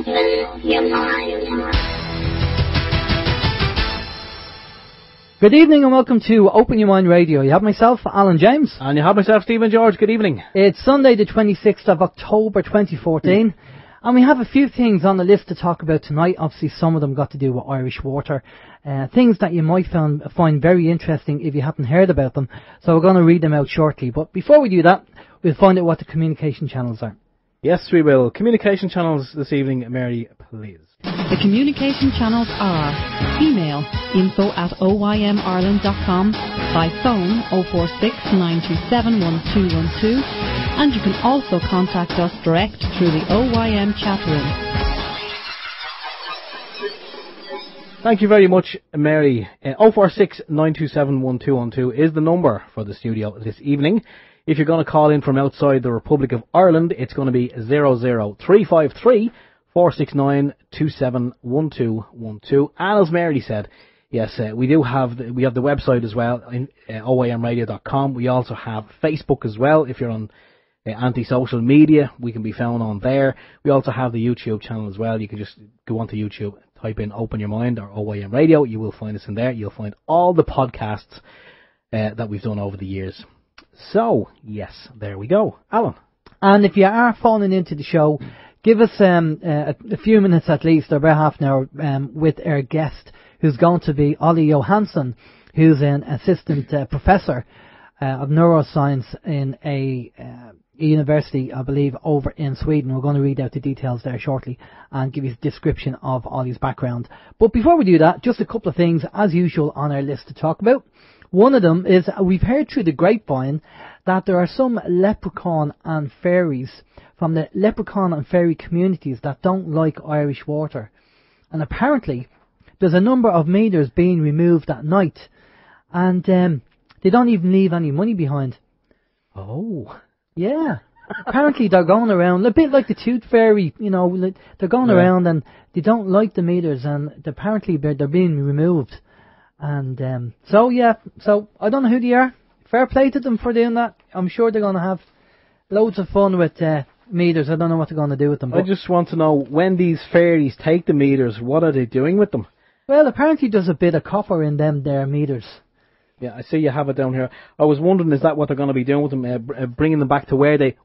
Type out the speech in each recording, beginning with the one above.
Open your mind. Good evening and welcome to Open Your Mind Radio. You have myself, Alan James. And you have myself, Stephen George. Good evening. It's Sunday the 26th of October 2014. And we have a few things on the list to talk about tonight. Obviously, some of them got to do with Irish water. Things that you might find very interesting if you haven't heard about them. So we're going to read them out shortly. But before we do that, we'll find out what the communication channels are. Yes, we will. Communication channels this evening, Mary, please. The communication channels are email info@oymireland.com, by phone 046 927 1212, and you can also contact us direct through the OYM chat room. Thank you very much, Mary. 046 927 1212 is the number for the studio this evening. If you're going to call in from outside the Republic of Ireland, it's going to be 00353 469 271212. And as Mary said, yes, we have the website as well, oymradio.com. We also have Facebook as well. If you're on anti-social media, we can be found on there. We also have the YouTube channel as well. You can just go onto YouTube, type in Open Your Mind or OYM Radio. You will find us in there. You'll find all the podcasts that we've done over the years. So, yes, there we go. Alan. And if you are phoning into the show, give us a few minutes at least, or about half an hour, with our guest, who's going to be Olle Johansson, who's an assistant professor of neuroscience in a university, I believe, over in Sweden. We're going to read out the details there shortly and give you a description of Olle's background. But before we do that, just a couple of things, as usual, on our list to talk about. One of them is we've heard through the grapevine that there are some leprechaun and fairies from the leprechaun and fairy communities that don't like Irish water. And apparently there's a number of meters being removed at night, and they don't even leave any money behind. Oh. Yeah. Apparently they're going around, a bit like the tooth fairy, you know, they're going around and they don't like the meters, and apparently they're being removed. And so I don't know who they are. Fair play to them for doing that. I'm sure they're going to have loads of fun with meters. I don't know what they're going to do with them. I just want to know, when these fairies take the meters, what are they doing with them? Well, apparently there's a bit of copper in them there meters. Yeah, I see you have it down here. I was wondering, is that what they're going to be doing with them, bringing them back to where they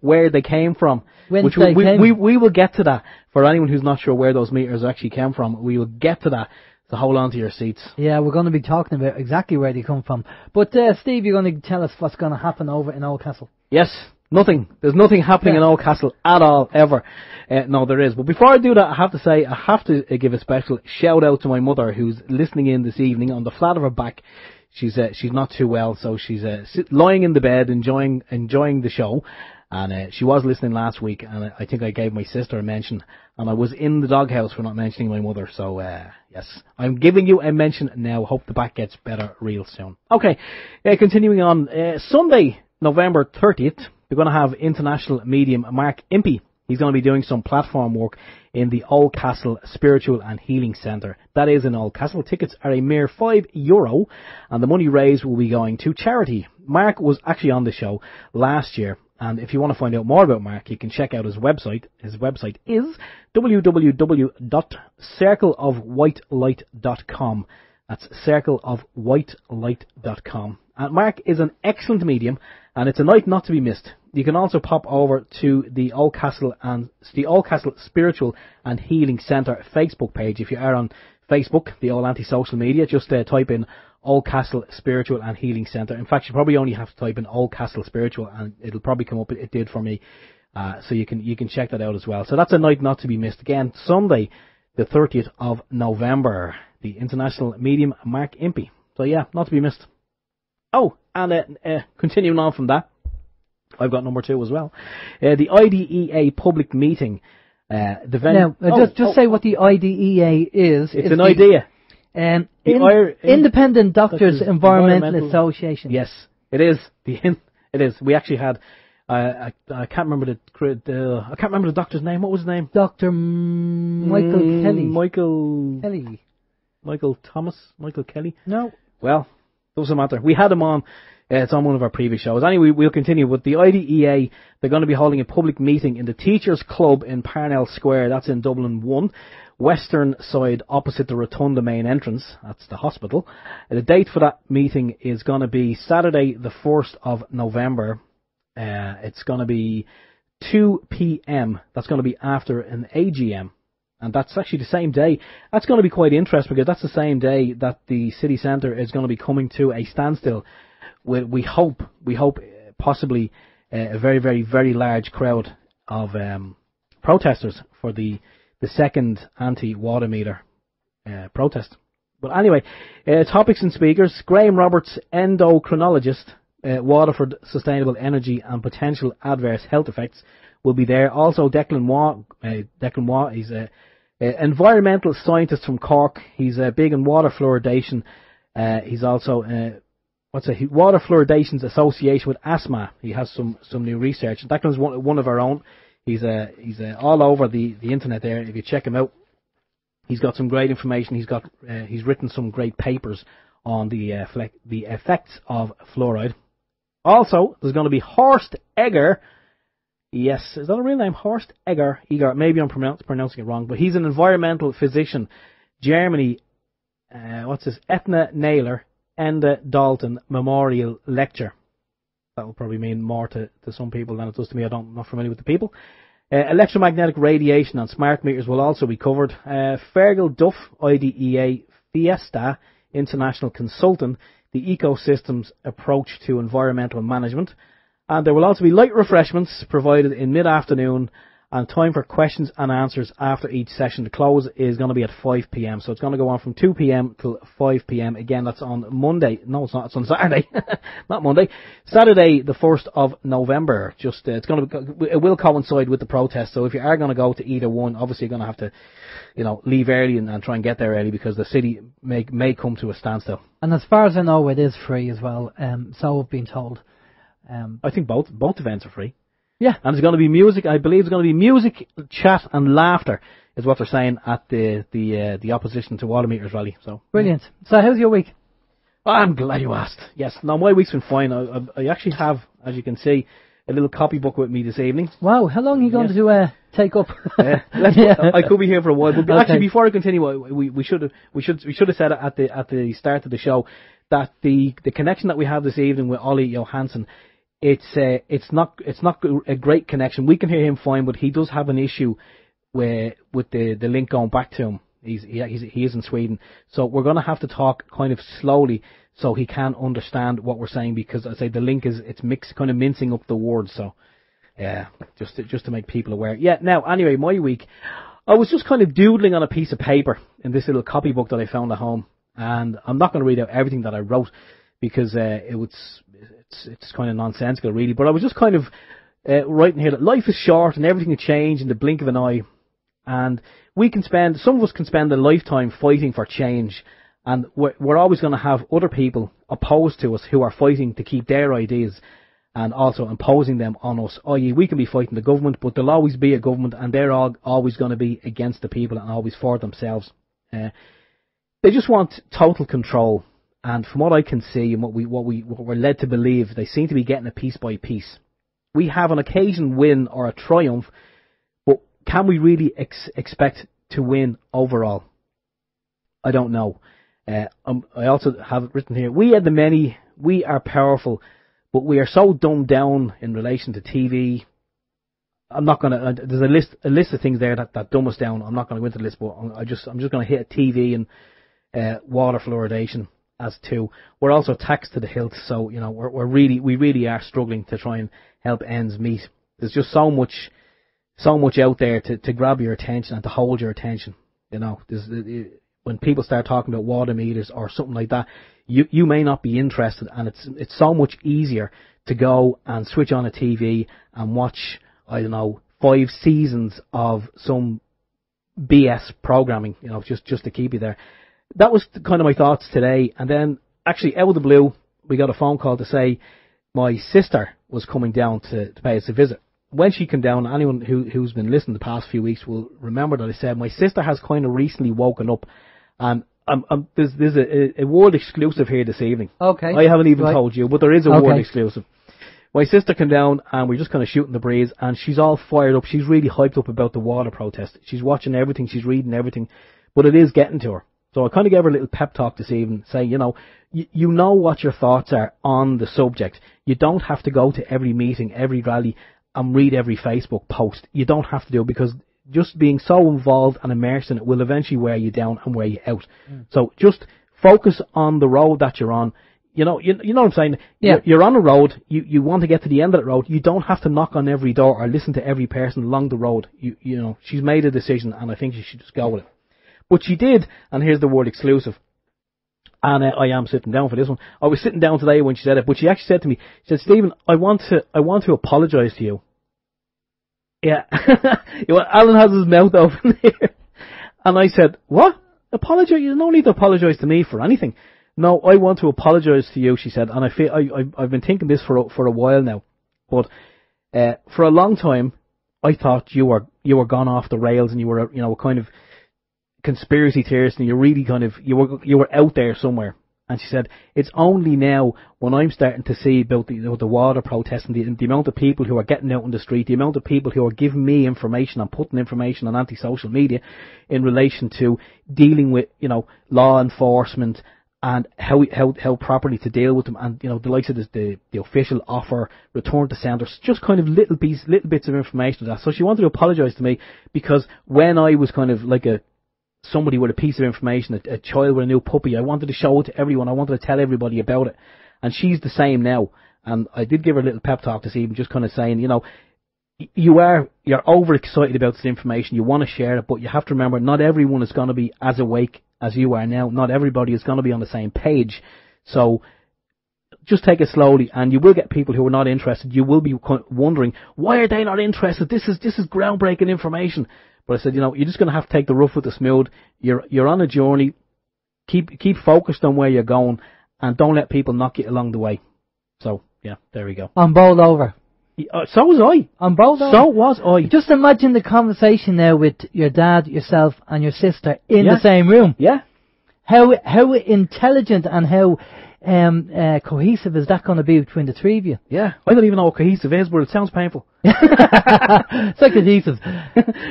came from? We will get to that. For anyone who's not sure where those meters actually came from, we will get to that. So hold on to your seats. Yeah, we're going to be talking about exactly where they come from. But Steve, you're going to tell us what's going to happen over in Oldcastle. Yes, nothing. There's nothing happening in Oldcastle at all, ever. No, there is. But before I do that, I have to give a special shout out to my mother, who's listening in this evening on the flat of her back. She's not too well, so she's lying in the bed enjoying the show. And she was listening last week, and I think I gave my sister a mention, and I was in the doghouse for not mentioning my mother. So yes, I'm giving you a mention now. Hope the back gets better real soon. Okay, continuing on. Sunday, November 30th, we're going to have international medium Mark Impey. He's going to be doing some platform work in the Oldcastle Spiritual and Healing Centre. That is in Oldcastle. Tickets are a mere €5, and the money raised will be going to charity. Mark was actually on the show last year, and if you want to find out more about Mark, you can check out his website. His website is www.circleofwhitelight.com. That's circleofwhitelight.com. And Mark is an excellent medium, and it's a night not to be missed. You can also pop over to the Oldcastle Spiritual and Healing Centre Facebook page. If you are on Facebook, the old anti-social media, just type in Oldcastle Spiritual and Healing Centre. In fact, you probably only have to type in Oldcastle Spiritual, and it'll probably come up. It did for me, so you can check that out as well. So that's a night not to be missed. Again, Sunday, the 30th of November, the international medium Mark Impey. So yeah, not to be missed. Oh, and continuing on from that, I've got number 2 as well. The IDEA public meeting. The venue. Now, just say what the IDEA is. It's an idea. Independent Doctors Environmental Association. Yes, it is. It is. We actually had. I can't remember the doctor's name. What was his name? Dr. Michael Kelly. Michael Thomas. Michael Kelly. No. Well, doesn't matter. We had him on It's on one of our previous shows. Anyway, we'll continue with the IDEA. They're going to be holding a public meeting in the Teachers Club in Parnell Square. That's in Dublin 1. Western side opposite the Rotunda main entrance. That's the hospital. The date for that meeting is going to be Saturday the 1st of November. It's going to be 2 p.m. That's going to be after an AGM. And that's actually the same day. That's going to be quite interesting because that's the same day that the city centre is going to be coming to a standstill. We hope possibly a very, very, very large crowd of protesters for the second anti-water meter protest. But anyway, topics and speakers. Graham Roberts, endocrinologist, Waterford Sustainable Energy and Potential Adverse Health Effects, will be there. Also Declan Waugh, he's an environmental scientist from Cork. He's big in water fluoridation. He's also Water Fluoridation's Association with Asthma. He has some new research. Declan's one of our own. He's all over the internet there. If you check him out, he's got some great information. He's written some great papers on the effects of fluoride. Also, there's going to be Horst Egger. Yes, is that a real name? Horst Egger. Maybe I'm pronouncing it wrong, but he's an environmental physician. Germany. Etna Naylor, Enda Dalton Memorial Lecture. That will probably mean more to some people than it does to me. I'm not familiar with the people. Electromagnetic radiation and smart meters will also be covered. Fergal Duff, IDEA Fiesta, International Consultant, the ecosystems approach to environmental management. And there will also be light refreshments provided in mid-afternoon and time for questions and answers after each session. The close is going to be at 5 p.m. So it's going to go on from 2 p.m. till 5 p.m. Again, that's on Monday. No, it's not. It's on Saturday. Not Monday. Saturday, the 1st of November. It will coincide with the protest. So if you are going to go to either one, obviously you're going to have to, leave early and try and get there early because the city may come to a standstill. And as far as I know, it is free as well. So I've been told. I think both events are free. Yeah. And there's going to be music. I believe there's going to be music, chat and laughter is what they're saying at the opposition to water meters rally. So brilliant. So how's your week? I'm glad you asked. Yes. No, my week's been fine. I actually have, as you can see, a little copybook with me this evening. Wow. How long are you going to take up? I could be here for a while. But okay. Actually, before I continue, we should have said it at the start of the show that the connection that we have this evening with Olle Johansson, it's not a great connection. We can hear him fine, but he does have an issue with the link going back to him. He is in Sweden, so we're going to have to talk kind of slowly so he can understand what we're saying, because I say the link it's mixed, kind of mincing up the words. So yeah, just to make people aware. Yeah. Now anyway, my week, I was just kind of doodling on a piece of paper in this little copybook that I found at home, and I'm not going to read out everything that I wrote because it's kind of nonsensical, really. But I was just kind of writing here that life is short and everything can change in the blink of an eye. And some of us can spend a lifetime fighting for change. And we're always going to have other people opposed to us who are fighting to keep their ideas and also imposing them on us. I.e., we can be fighting the government, but there'll always be a government and they're always going to be against the people and always for themselves. They just want total control. And from what I can see and what we're led to believe, they seem to be getting it piece by piece. We have an occasion win or a triumph, but can we really expect to win overall? I don't know. I also have it written here. We are the many. We are powerful, but we are so dumbed down in relation to TV. I'm not going to. There's a list of things there that dumb us down. I'm not going to go into the list, but I'm just going to hit TV and water fluoridation as two. We're also taxed to the hilt, so we really are struggling to try and help ends meet. There's just so much out there to grab your attention and to hold your attention. When people start talking about water meters or something like that, you may not be interested, and it's so much easier to go and switch on a TV and watch, 5 seasons of some BS programming, just to keep you there. That was kind of my thoughts today. And then, actually, out of the blue, we got a phone call to say my sister was coming down to pay us a visit. When she came down, anyone who's been listening the past few weeks will remember that I said my sister has kind of recently woken up, and There's a world exclusive here this evening. Okay. I haven't even told you, but there is a world Okay. exclusive. My sister came down and we're just kind of shooting the breeze, and she's all fired up. She's really hyped up about the water protest. She's watching everything, she's reading everything, but it is getting to her. So I kind of gave her a little pep talk this evening, saying, you know, you know what your thoughts are on the subject. You don't have to go to every meeting, every rally, and read every Facebook post. You don't have to do it, because just being so involved and immersed in it will eventually wear you down and wear you out. So just focus on the road that you're on. You know what I'm saying? Yeah. You're on a road, you want to get to the end of that road. You don't have to knock on every door or listen to every person along the road. You know, she's made a decision, and I think she should just go with it. But she did, and here's the word exclusive. And I am sitting down for this one. I was sitting down today when she said it, but she actually said to me, she said, Stephen, I want to apologise to you. Yeah. Alan has his mouth open here. And I said, what? Apologise? You don't need to apologise to me for anything. No, I want to apologise to you, she said, and I feel I've been thinking this for a while now, but for a long time I thought you were gone off the rails, and you were a kind of conspiracy theorist, and you really kind of you were out there somewhere. And she said, it's only now when I'm starting to see about the water protest and the amount of people who are getting out on the street, the amount of people who are giving me information and putting information on anti-social media in relation to dealing with, you know, law enforcement and how properly to deal with them, and, you know, the likes of the official offer, return to senders, just kind of little bits of information of that. So she wanted to apologise to me, because when I was kind of like somebody with a piece of information, a child with a new puppy, I wanted to show it to everyone, I wanted to tell everybody about it, and she's the same now. And I did give her a little pep talk this evening, just kind of saying, you know, you're overexcited about this information, you want to share it, but you have to remember, not everyone is going to be as awake as you are now. Not everybody is going to be on the same page. So just take it slowly, and you will get people who are not interested. You will be wondering, why are they not interested? This is groundbreaking information. But I said, you know, you're just going to have to take the rough with the smooth. You're on a journey. Keep focused on where you're going, and don't let people knock you along the way. So yeah, there we go. I'm bowled over. So was I. I'm bowled over. So was I. Just imagine the conversation now with your dad, yourself, and your sister in Yeah. the same room. Yeah. How intelligent and how cohesive is that going to be between the three of you? Yeah. I don't even know what cohesive is, but it sounds painful. It's like adhesive.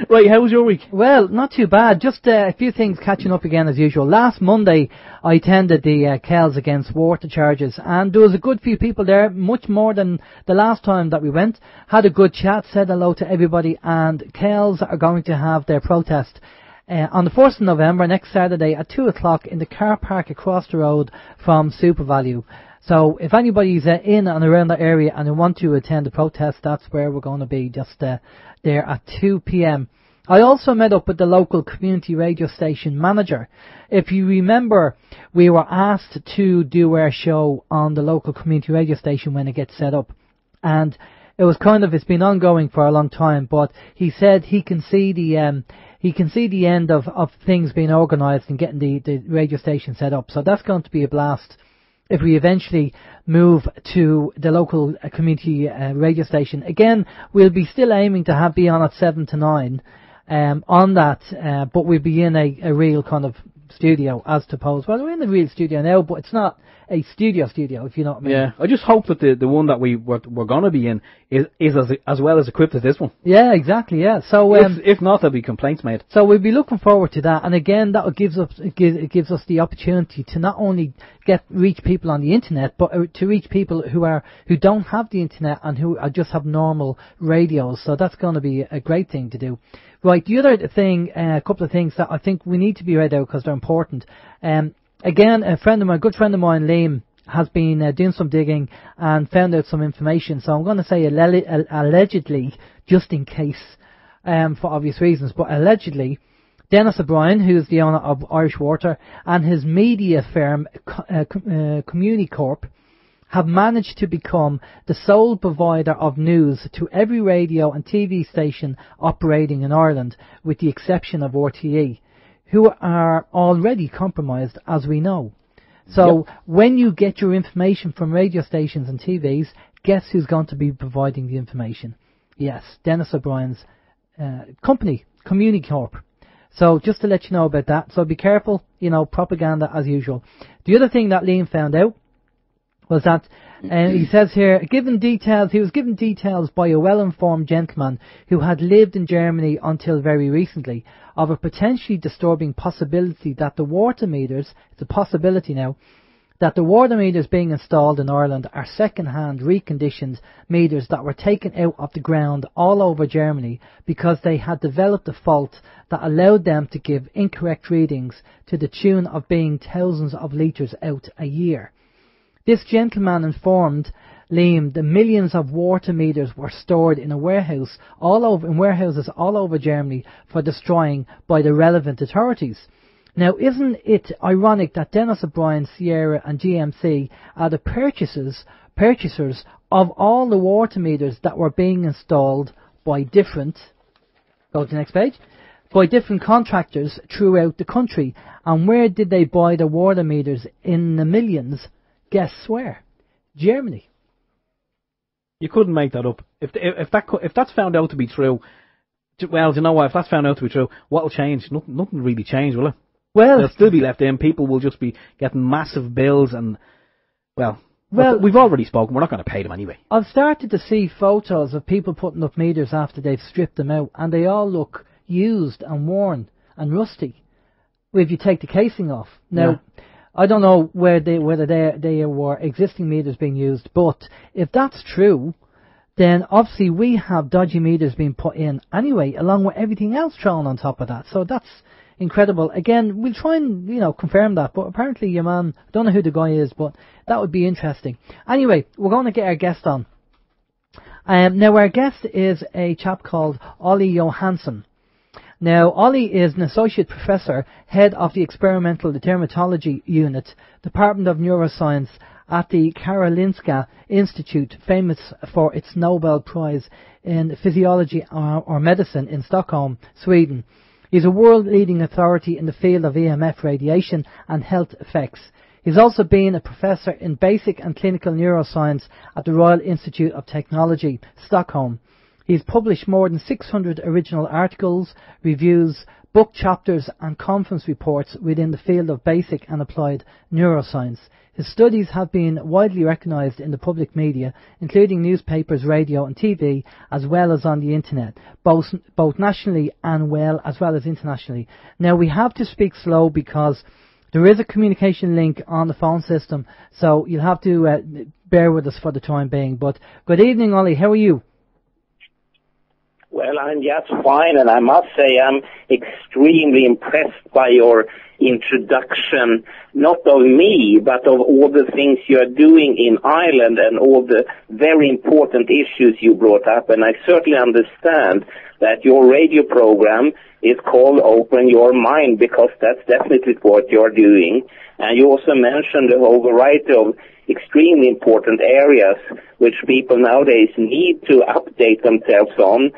Right, how was your week? Well, not too bad. Just a few things catching up again as usual. Last Monday, I attended the Kells Against Water charges, and there was a good few people there, much more than the last time that we went. Had a good chat, said hello to everybody, and Kells are going to have their protest on the 1st of November, next Saturday at 2 o'clock in the car park across the road from SuperValue. So if anybody's in and around that area and they want to attend the protest, that's where we're going to be, just there at 2 p.m. I also met up with the local community radio station manager. If you remember, we were asked to do our show on the local community radio station when it gets set up. And it was it's been ongoing for a long time, but he said he can see the end of things being organised and getting the radio station set up. So that's going to be a blast if we eventually move to the local community radio station. Again, we'll be still aiming to be on at 7 to 9 on that, but we'll be in a real kind of studio as opposed. Well, we're in the real studio now, but it's not a studio, if you know what I mean. Yeah, I just hope that the one that we're going to be in is as well as equipped as this one. Yeah, exactly, yeah. So if not, there'll be complaints made. So we'll be looking forward to that, and again, that gives us the opportunity to not only reach people on the internet, but to reach people who don't have the internet and who just have normal radios. So that's going to be a great thing to do. Right, the other thing, a couple of things that I think we need to be read out because they're important. Again, a good friend of mine, Liam, has been doing some digging and found out some information. So I'm going to say allegedly, just in case, for obvious reasons, but allegedly, Denis Brien, who is the owner of Irish Water, and his media firm, Communicorp, have managed to become the sole provider of news to every radio and TV station operating in Ireland, with the exception of RTE, who are already compromised, as we know. So when you get your information from radio stations and TVs, guess who's going to be providing the information? Yes, Denis O'Brien's company, Communicorp. So just to let you know about that. So be careful, propaganda as usual. The other thing that Liam found out was that he says here, he was given details by a well-informed gentleman who had lived in Germany until very recently of a potentially disturbing possibility that the water meters, it's a possibility now, that the water meters being installed in Ireland are second-hand reconditioned meters that were taken out of the ground all over Germany because they had developed a fault that allowed them to give incorrect readings to the tune of being thousands of litres out a year. This gentleman informed Liam the millions of water meters were stored in warehouses all over Germany for destroying by the relevant authorities. Now, isn't it ironic that Denis, Brien, Sierra and GMC are the purchasers of all the water meters that were being installed by different contractors throughout the country? And where did they buy the water meters in the millions? Guess where? Germany. You couldn't make that up. If that's found out to be true, well, you know what? If that's found out to be true, what'll change? Nothing really change, will it? Well, they'll still be left in. People will just be getting massive bills, and well, we've already spoken. We're not going to pay them anyway. I've started to see photos of people putting up meters after they've stripped them out, and they all look used and worn and rusty. If you take the casing off now. Yeah. I don't know whether they were existing meters being used, but if that's true, then obviously we have dodgy meters being put in anyway, along with everything else thrown on top of that. So that's incredible. Again, we'll try and confirm that, but apparently your man, I don't know who the guy is, but that would be interesting. Anyway, we're going to get our guest on. Now our guest is a chap called Olle Johansson. Now, Olle is an associate professor, head of the experimental dermatology unit, Department of Neuroscience at the Karolinska Institute, famous for its Nobel Prize in Physiology or Medicine in Stockholm, Sweden. He's a world-leading authority in the field of EMF radiation and health effects. He's also been a professor in basic and clinical neuroscience at the Royal Institute of Technology, Stockholm. He's published more than 600 original articles, reviews, book chapters and conference reports within the field of basic and applied neuroscience. His studies have been widely recognised in the public media, including newspapers, radio and TV, as well as on the internet, both nationally and as well as internationally. Now we have to speak slow because there is a communication link on the phone system, so you'll have to bear with us for the time being. But good evening, Olle. How are you? Well, I'm just fine, and I must say I'm extremely impressed by your introduction, not of me, but of all the things you are doing in Ireland and all the very important issues you brought up. And I certainly understand that your radio program is called Open Your Mind, because that's definitely what you're doing. And you also mentioned a whole variety of extremely important areas which people nowadays need to update themselves on,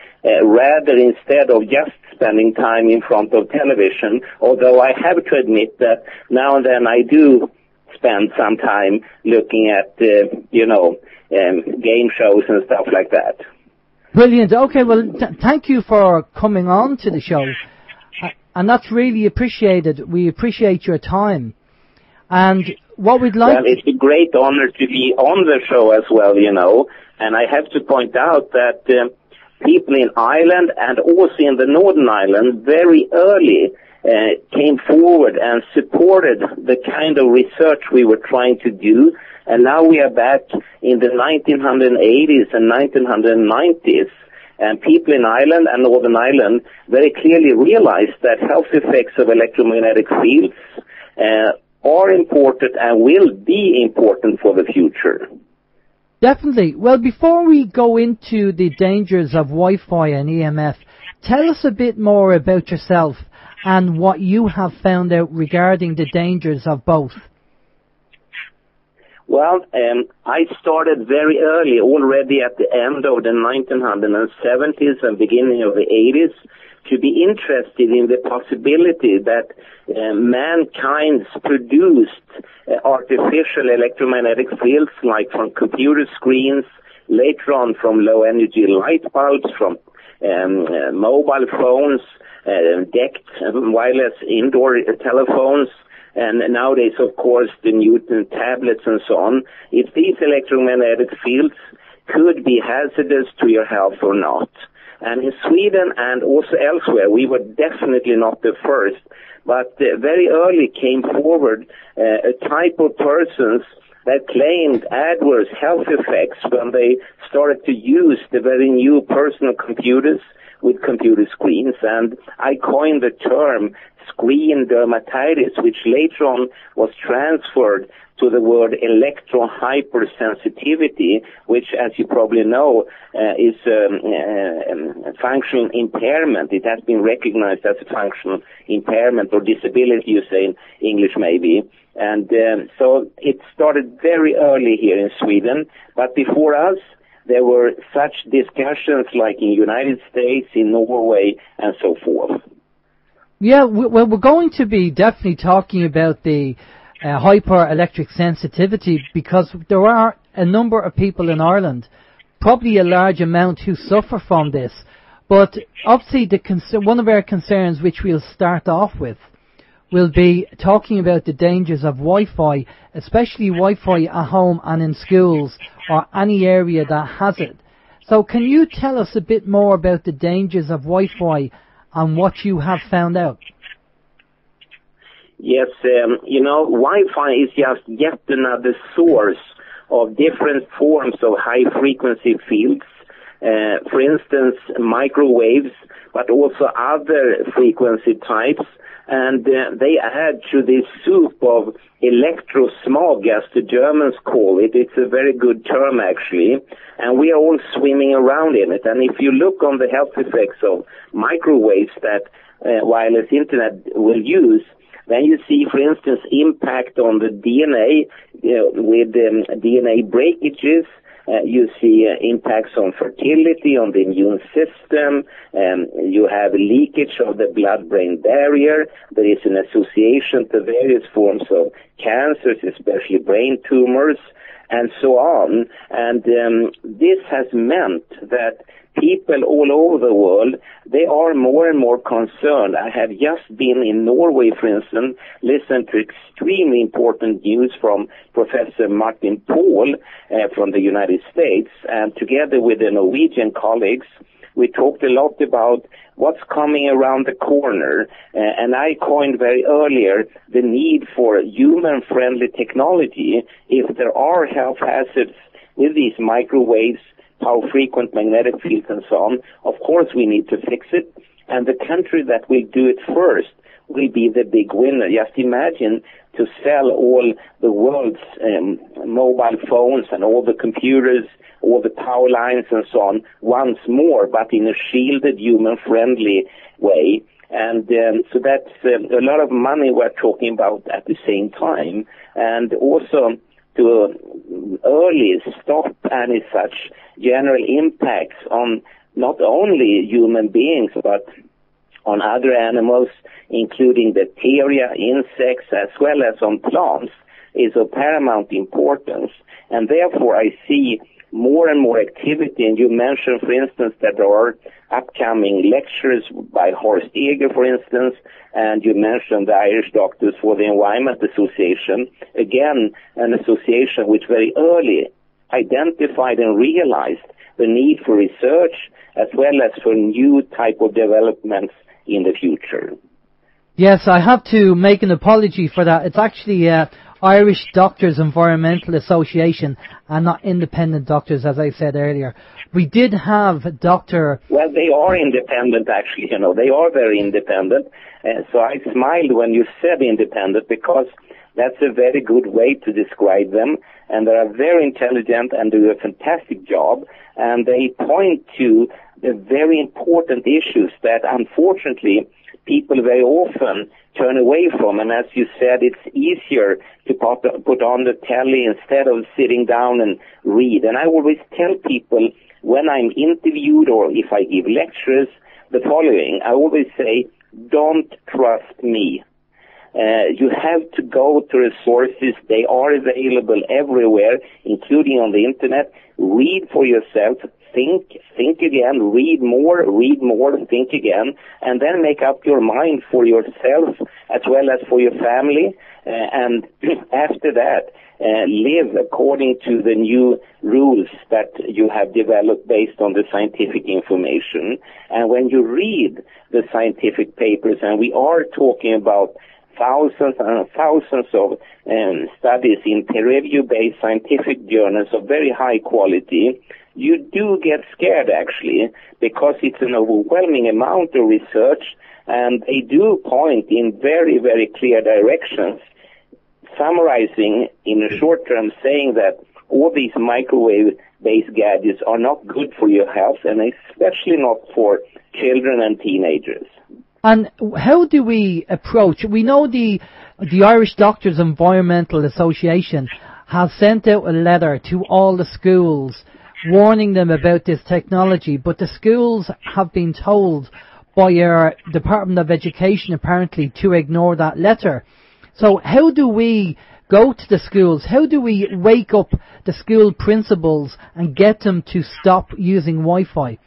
rather instead of just spending time in front of television, although I have to admit that now and then I do spend some time looking at, game shows and stuff like that. Brilliant. Okay, well, thank you for coming on to the show. And that's really appreciated. We appreciate your time. And what we'd like... Well, it's a great honor to be on the show as well, And I have to point out that people in Ireland and also in the Northern Ireland very early came forward and supported the kind of research we were trying to do. And now we are back in the 1980s and 1990s. And people in Ireland and Northern Ireland very clearly realized that health effects of electromagnetic fields are important and will be important for the future. Definitely. Well, before we go into the dangers of Wi-Fi and EMF, tell us a bit more about yourself and what you have found out regarding the dangers of both. Well, I started very early, already at the end of the 1970s and beginning of the 80s, to be interested in the possibility that mankind produced artificial electromagnetic fields, like from computer screens, later on from low-energy light bulbs, from mobile phones, decked wireless indoor telephones, and nowadays, of course, the Newton tablets and so on, if these electromagnetic fields could be hazardous to your health or not. And in Sweden and also elsewhere, we were definitely not the first, but very early came forward a type of persons that claimed adverse health effects when they started to use the very new personal computers with computer screens. And I coined the term screen dermatitis, which later on was transferred to the word electrohypersensitivity, which, as you probably know, is functional impairment. It has been recognized as a functional impairment or disability, you say in English maybe. And so it started very early here in Sweden, but before us, there were such discussions like in the United States, in Norway, and so forth. Yeah, well, we're going to be definitely talking about the hyper-electric sensitivity, because there are a number of people in Ireland, probably a large amount, who suffer from this. But obviously, one of our concerns, which we'll start off with, will be talking about the dangers of Wi-Fi, especially Wi-Fi at home and in schools or any area that has it. So can you tell us a bit more about the dangers of Wi-Fi and what you have found out? Yes, Wi-Fi is just yet another source of different forms of high-frequency fields. For instance, microwaves, but also other frequency types. And they add to this soup of electrosmog, as the Germans call it. It's a very good term, actually. And we are all swimming around in it. And if you look on the health effects of microwaves that wireless internet will use, then you see, for instance, impact on the DNA with DNA breakages. You see impacts on fertility, on the immune system. You have leakage of the blood-brain barrier. There is an association to various forms of cancers, especially brain tumors, and so on. And this has meant that people all over the world, they are more and more concerned. I have just been in Norway, for instance, listened to extremely important news from Professor Martin Paul from the United States, and together with the Norwegian colleagues, we talked a lot about what's coming around the corner, and I coined very earlier the need for human-friendly technology. If there are health hazards with these microwaves, how frequent magnetic fields and so on, of course we need to fix it, and the country that will do it first will be the big winner. Just imagine to sell all the world's mobile phones and all the computers, all the power lines and so on once more, but in a shielded, human-friendly way. And so that's a lot of money we're talking about at the same time, and also to early stop any such general impacts on not only human beings but on other animals, including bacteria, insects, as well as on plants, is of paramount importance. And therefore I see more and more activity, and you mentioned, for instance, that there are upcoming lectures by Horst Eger, for instance, and you mentioned the Irish Doctors for the Environment Association, again, an association which very early identified and realized the need for research as well as for new type of developments in the future. Yes, I have to make an apology for that. It's actually Irish Doctors Environmental Association and not independent doctors, as I said earlier. We did have Dr. Well, they are independent, actually. They are very independent. So I smiled when you said independent, because that's a very good way to describe them. And they are very intelligent and do a fantastic job. And they point to the very important issues that, unfortunately, people very often turn away from. And as you said, it's easier to put on the telly instead of sitting down and read. And I always tell people when I'm interviewed or if I give lectures, the following. I always say, don't trust me. You have to go to resources. They are available everywhere, including on the internet. Read for yourself. think again, read more, think again, and then make up your mind for yourself as well as for your family. And after that, live according to the new rules that you have developed based on the scientific information. And when you read the scientific papers, and we are talking about thousands and thousands of studies in peer-review-based scientific journals of very high quality, you do get scared, actually, because it's an overwhelming amount of research, and they do point in very, very clear directions, summarizing in a short term, saying that all these microwave-based gadgets are not good for your health, and especially not for children and teenagers. And how do we approach? We know the Irish Doctors Environmental Association has sent out a letter to all the schools warning them about this technology, but the schools have been told by our Department of Education apparently to ignore that letter. So how do we go to the schools? How do we wake up the school principals and get them to stop using Wi-Fi?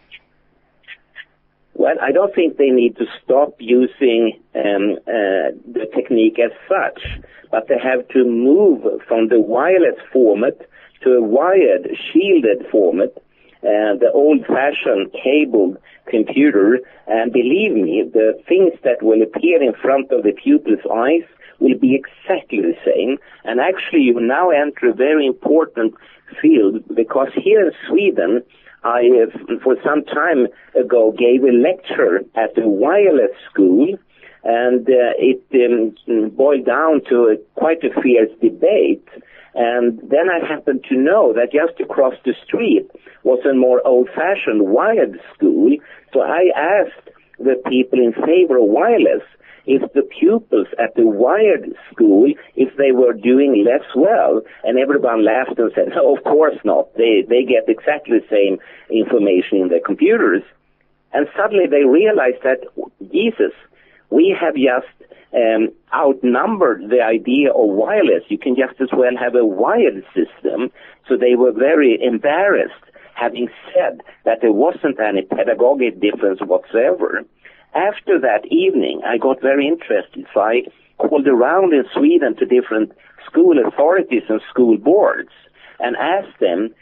Well, I don't think they need to stop using the technique as such, but they have to move from the wireless format to a wired, shielded format, the old-fashioned cabled computer. And believe me, the things that will appear in front of the pupil's eyes will be exactly the same. And actually, you now enter a very important field, because here in Sweden, I, for some time ago, gave a lecture at a wireless school, and it boiled down to quite a fierce debate. And then I happened to know that just across the street was a more old-fashioned wired school, so I asked the people in favor of wireless if the pupils at the wired school, if they were doing less well, and everyone laughed and said, no, of course not. They get exactly the same information in their computers. And suddenly they realized that, Jesus, we have just outnumbered the idea of wireless. You can just as well have a wired system. So they were very embarrassed, having said that there wasn't any pedagogic difference whatsoever. After that evening, I got very interested, so I called around in Sweden to different school authorities and school boards and asked them,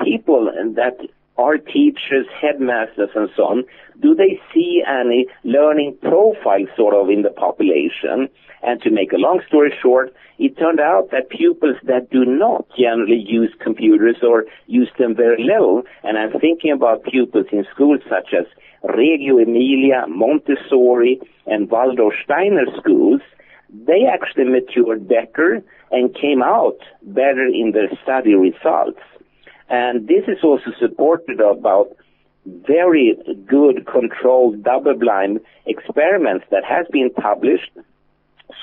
people that are teachers, headmasters, and so on, do they see any learning profile sort of in the population? And to make a long story short, it turned out that pupils that do not generally use computers or use them very little, and I'm thinking about pupils in schools such as Reggio Emilia, Montessori, and Waldorf Steiner schools, they actually matured better and came out better in their study results. And this is also supported about very good controlled double-blind experiments that has been published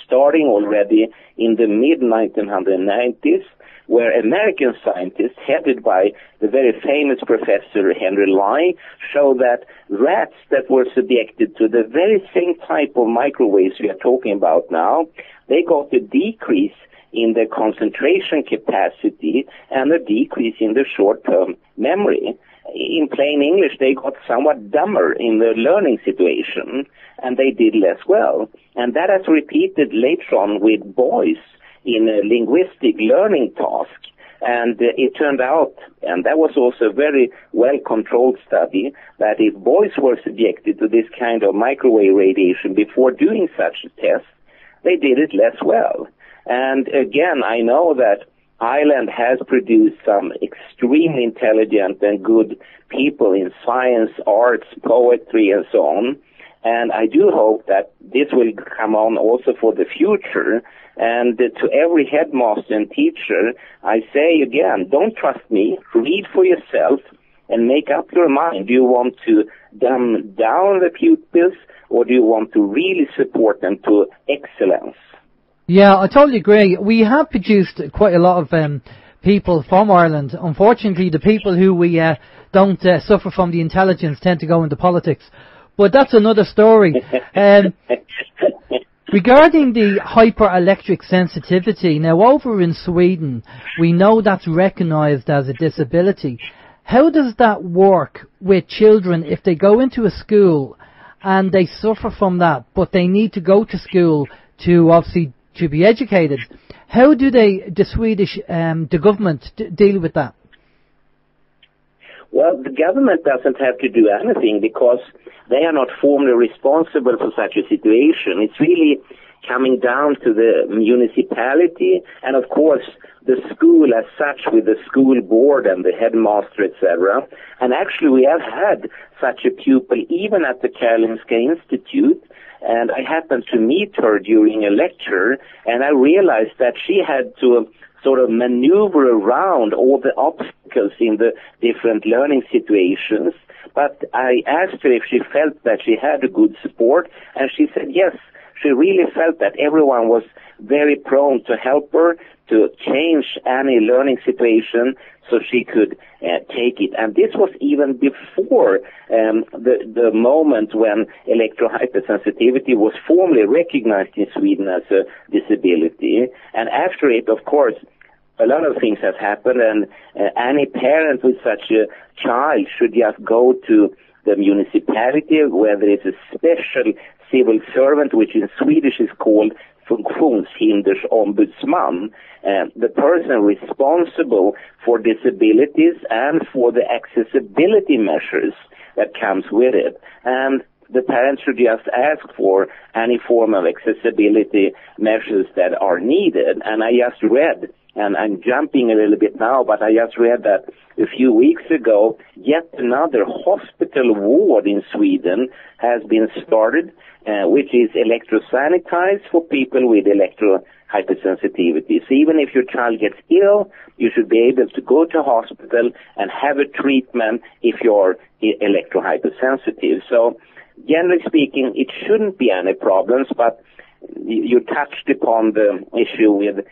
starting already in the mid-1990s, where American scientists, headed by the very famous Professor Henry Lloyd, show that rats that were subjected to the very same type of microwaves we are talking about now, they got a decrease in their concentration capacity and a decrease in the short-term memory. In plain English, they got somewhat dumber in the learning situation, and they did less well. And that has repeated later on with boys in a linguistic learning task. And it turned out, and that was also a very well-controlled study, that if boys were subjected to this kind of microwave radiation before doing such a test, they did it less well. And again, I know that Ireland has produced some extremely intelligent and good people in science, arts, poetry, and so on. And I do hope that this will come on also for the future. And to every headmaster and teacher, I say again, don't trust me. Read for yourself and make up your mind. Do you want to dumb down the pupils, or do you want to really support them to excellence? Yeah, I totally agree. We have produced quite a lot of people from Ireland. Unfortunately, the people who we don't suffer from the intelligence tend to go into politics. But that's another story. Regarding the hyper-electric sensitivity, now over in Sweden, we know that's recognised as a disability. How does that work with children if they go into a school and they suffer from that, but they need to go to school to obviously to be educated? How do the Swedish, the government deal with that? Well, the government doesn't have to do anything because they are not formally responsible for such a situation. It's really coming down to the municipality and, of course, the school as such with the school board and the headmaster, etc. And actually, we have had such a pupil even at the Karolinska Institute. And I happened to meet her during a lecture, and I realized that she had to sort of maneuver around all the obstacles in the different learning situations. But I asked her if she felt that she had a good support, and she said yes. She really felt that everyone was very prone to help her to change any learning situation so she could take it. And this was even before the moment when electrohypersensitivity was formally recognized in Sweden as a disability. And after it, of course, a lot of things have happened, and any parent with such a child should just go to the municipality where there is a special civil servant, which in Swedish is called Funktionshindersombudsman, the person responsible for disabilities and for the accessibility measures that comes with it. And the parents should just ask for any form of accessibility measures that are needed. And I just read, and I'm jumping a little bit now, but I just read that a few weeks ago, yet another hospital ward in Sweden has been started, which is electrosanitized for people with electrohypersensitivity. So even if your child gets ill, you should be able to go to hospital and have a treatment if you're electrohypersensitive. So generally speaking, it shouldn't be any problems, but you touched upon the issue with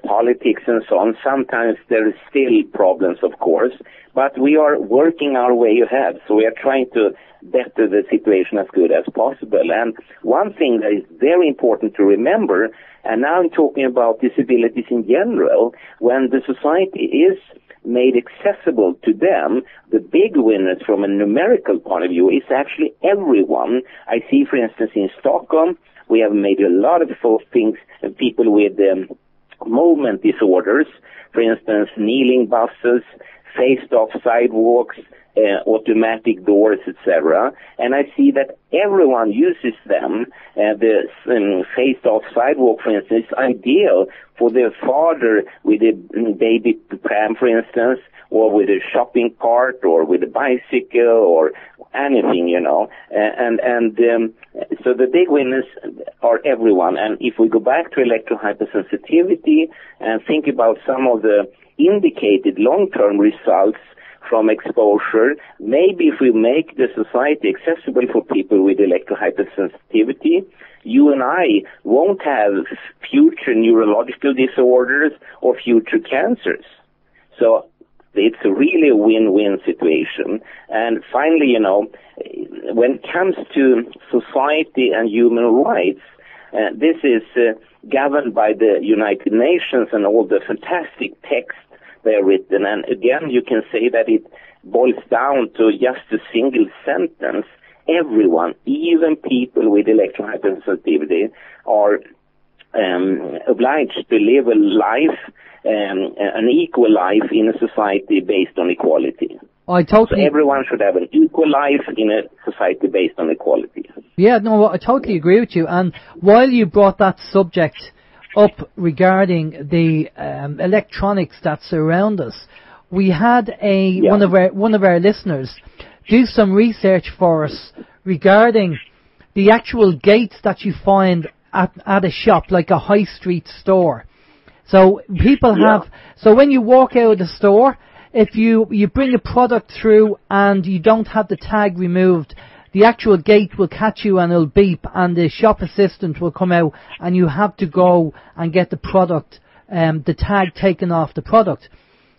politics and so on. Sometimes there is still problems, of course, but we are working our way ahead. So we are trying to better the situation as good as possible. And one thing that is very important to remember, and now I'm talking about disabilities in general, when the society is made accessible to them, the big winners from a numerical point of view is actually everyone. I see, for instance, in Stockholm, we have made a lot of things, people with movement disorders, for instance, kneeling buses, faced-off sidewalks, automatic doors, etc. And I see that everyone uses them. The faced-off sidewalk, for instance, is ideal for their father with a baby pram, for instance, or with a shopping cart, or with a bicycle, or anything, you know. So the big winners are everyone. And if we go back to electrohypersensitivity and think about some of the indicated long-term results from exposure, maybe if we make the society accessible for people with electrohypersensitivity, you and I won't have future neurological disorders or future cancers. So it's really a win-win situation. And finally, you know, when it comes to society and human rights, this is governed by the United Nations and all the fantastic texts they are written. And again, you can say that it boils down to just a single sentence. Everyone, even people with electrohypersensitivity, are obliged to live a life, an equal life in a society based on equality. So everyone should have an equal life in a society based on equality. Yeah, no, I totally agree with you. And while you brought that subject up regarding the electronics that surround us, we had one of our listeners do some research for us regarding the actual gates that you find at a shop, like a high street store. So people have, so when you walk out of the store, if you bring a product through and you don't have the tag removed, the actual gate will catch you and it'll beep, and the shop assistant will come out, and you have to go and get the product, the tag taken off the product.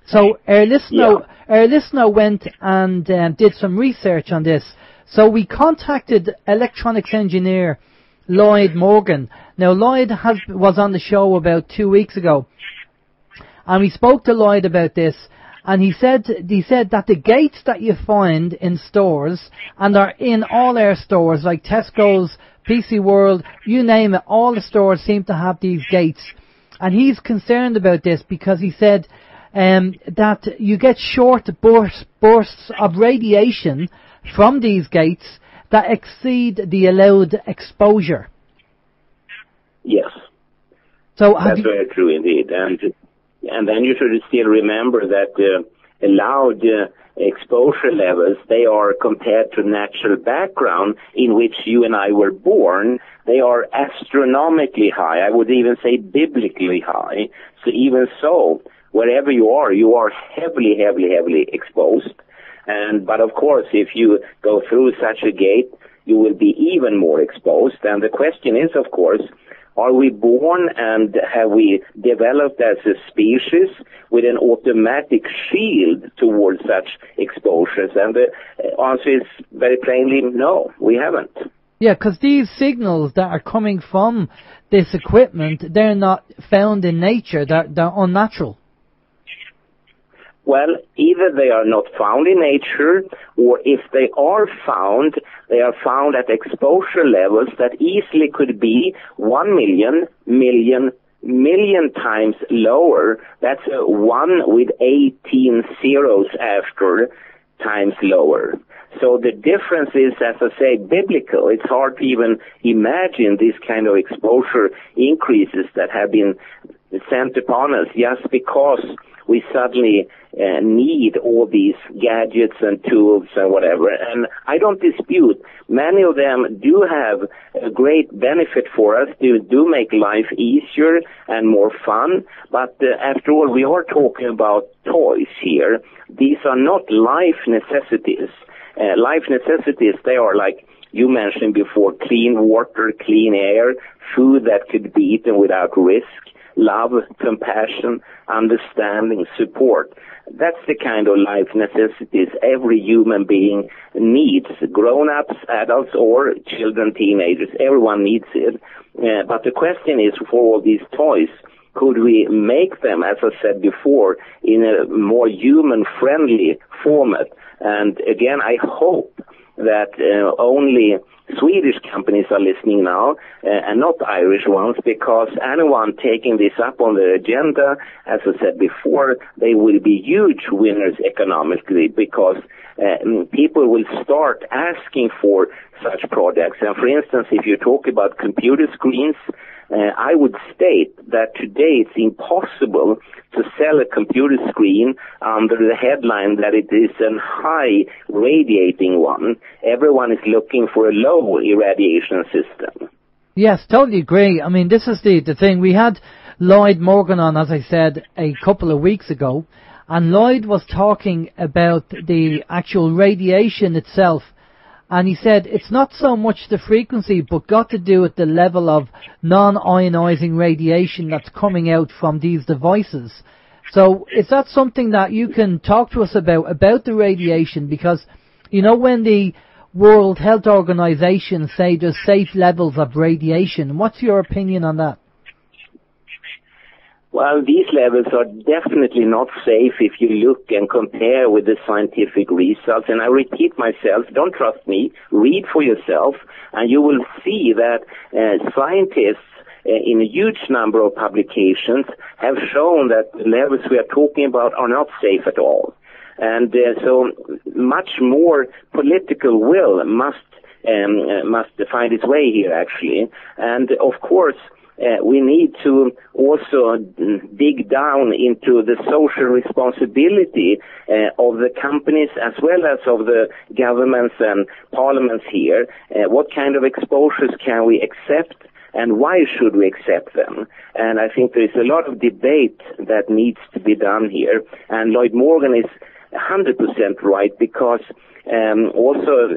So our listener went and did some research on this. So we contacted electronics engineer Lloyd Morgan. Now Lloyd was on the show about 2 weeks ago, and we spoke to Lloyd about this. And he said that the gates that you find in stores, and are in all our stores, like Tesco's, PC World, you name it, all the stores seem to have these gates. And he's concerned about this because he said that you get short bursts of radiation from these gates that exceed the allowed exposure. Yes. So that's very true indeed. And then you should still remember that allowed exposure levels, they are compared to natural background in which you and I were born, they are astronomically high. I would even say biblically high. So even so, wherever you are heavily, heavily, heavily exposed. But of course, if you go through such a gate, you will be even more exposed. And the question is, of course, are we born and have we developed as a species with an automatic shield towards such exposures? And the answer is very plainly no, we haven't. Yeah, because these signals that are coming from this equipment, they're not found in nature, they're unnatural. Well, either they are not found in nature, or if they are found at exposure levels that easily could be 1 million times lower. That's a 1 with 18 zeros after times lower. So the difference is, as I say, biblical. It's hard to even imagine this kind of exposure increases that have been sent upon us just because we suddenly need all these gadgets and tools and whatever. And I don't dispute, many of them do have a great benefit for us. They do make life easier and more fun. But after all, we are talking about toys here. These are not life necessities. Life necessities, they are like you mentioned before, clean water, clean air, food that could be eaten without risk, love, compassion, understanding, support. That's the kind of life necessities every human being needs, grown-ups, adults, or children, teenagers. Everyone needs it. But the question is, for all these toys, could we make them, as I said before, in a more human-friendly format? And again, I hope that only Swedish companies are listening now, and not Irish ones, because anyone taking this up on the agenda, as I said before, they will be huge winners economically, because people will start asking for such products. And for instance, if you talk about computer screens, I would state that today it's impossible to sell a computer screen under the headline that it is a high radiating one. Everyone is looking for a low irradiation system. Yes, totally agree. I mean, this is the thing. We had Lloyd Morgan on, as I said, a couple of weeks ago, and Lloyd was talking about the actual radiation itself. And he said it's not so much the frequency, but got to do with the level of non-ionizing radiation that's coming out from these devices. So is that something that you can talk to us about the radiation? Because, you know, when the World Health Organization say there's safe levels of radiation, what's your opinion on that? Well, these levels are definitely not safe if you look and compare with the scientific results. And I repeat myself, don't trust me, read for yourself, and you will see that scientists in a huge number of publications have shown that the levels we are talking about are not safe at all. And so much more political will must find its way here, actually. And of course, we need to also dig down into the social responsibility of the companies as well as of the governments and parliaments here. What kind of exposures can we accept, and why should we accept them? And I think there is a lot of debate that needs to be done here. And Lloyd Morgan is 100% right, because also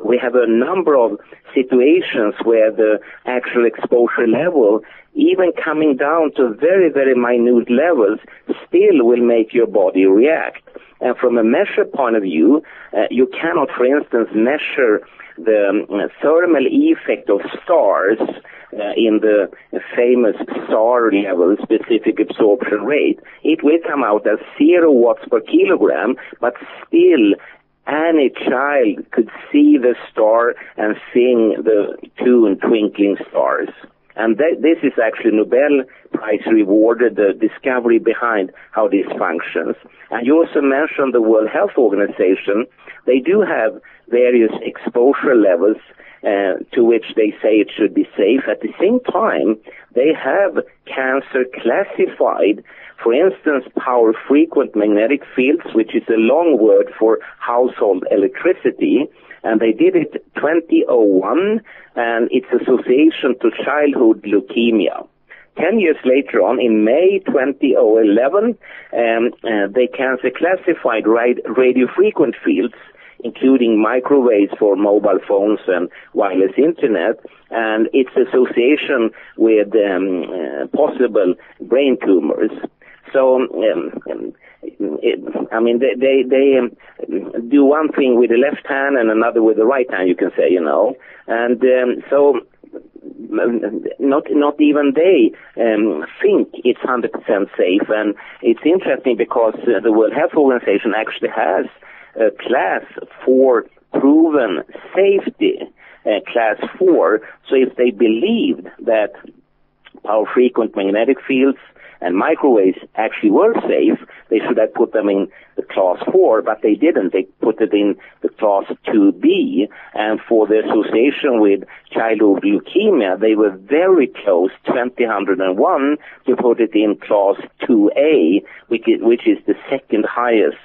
we have a number of situations where the actual exposure level, even coming down to very, very minute levels, still will make your body react. and from a measure point of view, you cannot, for instance, measure the thermal effect of stars in the famous SAR level, specific absorption rate. It will come out as 0 watts per kilogram, but still any child could see the star and sing the tune Twinkling Stars. And this is actually Nobel Prize rewarded, the discovery behind how this functions. And you also mentioned the World Health Organization. They do have various exposure levels to which they say it should be safe. At the same time, they have cancer classified, for instance, power-frequent magnetic fields, which is a long word for household electricity, and they did it 2001, and its association to childhood leukemia. 10 years later on, in May 2011, they cancer classified radio-frequent fields, including microwaves for mobile phones and wireless internet, and its association with possible brain tumors. So, they do one thing with the left hand and another with the right hand, you can say, you know. And so not even they think it's 100% safe. And it's interesting because the World Health Organization actually has a class for proven safety, class 4. So if they believed that power-frequent magnetic fields and microwaves actually were safe, they should have put them in the class 4, but they didn't. They put it in the class 2B, and for the association with childhood leukemia, they were very close, 2001, to put it in class 2A, which is the second highest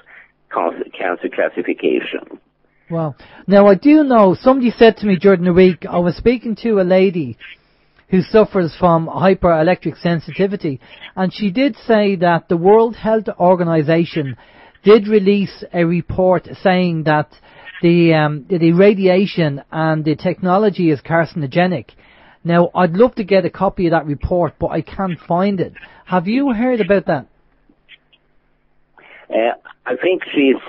cancer classification. Wow. Now, I do know, somebody said to me during the week, I was speaking to a lady who suffers from hyperelectric sensitivity, and she did say that the World Health Organization did release a report saying that the radiation and the technology is carcinogenic. Now, I'd love to get a copy of that report, but I can't find it. Have you heard about that? I think she's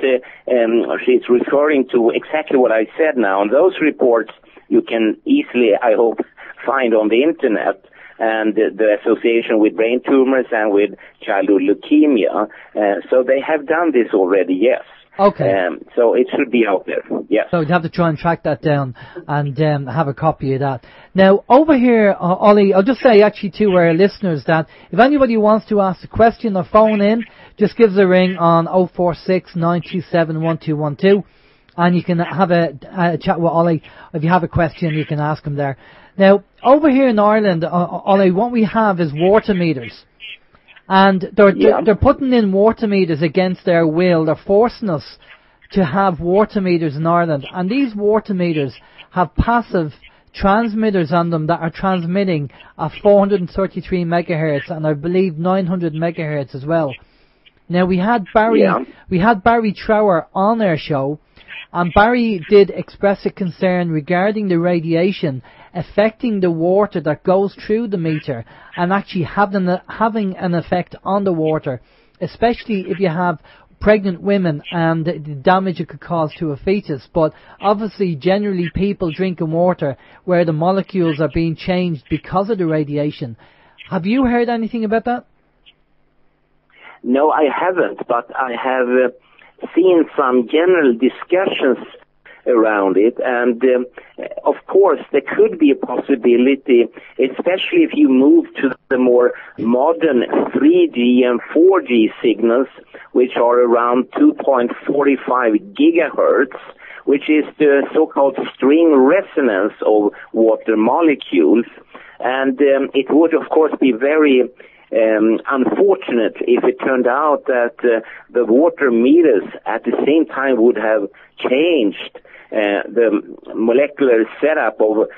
referring to exactly what I said now. And those reports you can easily, I hope, find on the internet, and the association with brain tumors and with childhood leukemia. So they have done this already, yes. Okay. So it should be out there, yes. So we'd have to try and track that down and have a copy of that. Now, over here, Ollie, I'll just say actually to our listeners that if anybody wants to ask a question or phone in, just give us a ring on 046 927 1212, and you can have a chat with Ollie. If you have a question, you can ask him there. Now, over here in Ireland, Ollie, what we have is water meters. And they're putting in water meters against their will. They're forcing us to have water meters in Ireland. And these water meters have passive transmitters on them that are transmitting at 433 megahertz and I believe 900 megahertz as well. Now, we had Barry Trower on our show, and Barry did express a concern regarding the radiation affecting the water that goes through the meter and actually having an effect on the water, especially if you have pregnant women and the damage it could cause to a fetus. But obviously, generally, people drinking water where the molecules are being changed because of the radiation. Have you heard anything about that? No, I haven't, but I have seen some general discussions around it, and of course there could be a possibility, especially if you move to the more modern 3G and 4G signals, which are around 2.45 gigahertz, which is the so-called string resonance of water molecules. And it would, of course, be very unfortunate if it turned out that the water meters at the same time would have changed the molecular setup of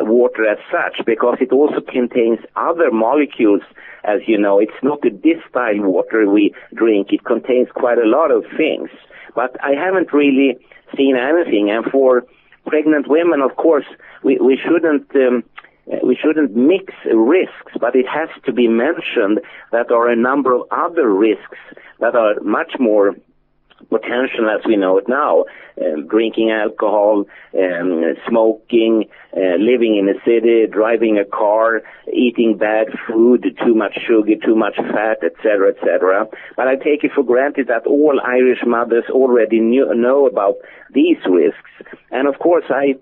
water as such, because it also contains other molecules. As you know, it's not the distilled water we drink. It contains quite a lot of things. But I haven't really seen anything. And for pregnant women, of course, we shouldn't mix risks, but it has to be mentioned that there are a number of other risks that are much more potential as we know it now. Drinking alcohol, smoking, living in a city, driving a car, eating bad food, too much sugar, too much fat, etc., etc. But I take it for granted that all Irish mothers already know about these risks. And of course, I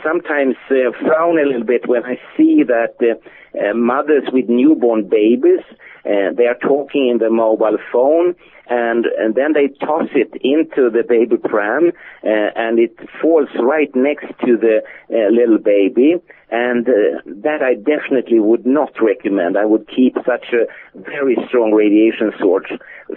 sometimes frown a little bit when I see that mothers with newborn babies, they are talking in the mobile phone, and then they toss it into the baby pram, and it falls right next to the little baby, and that I definitely would not recommend. I would keep such a very strong radiation source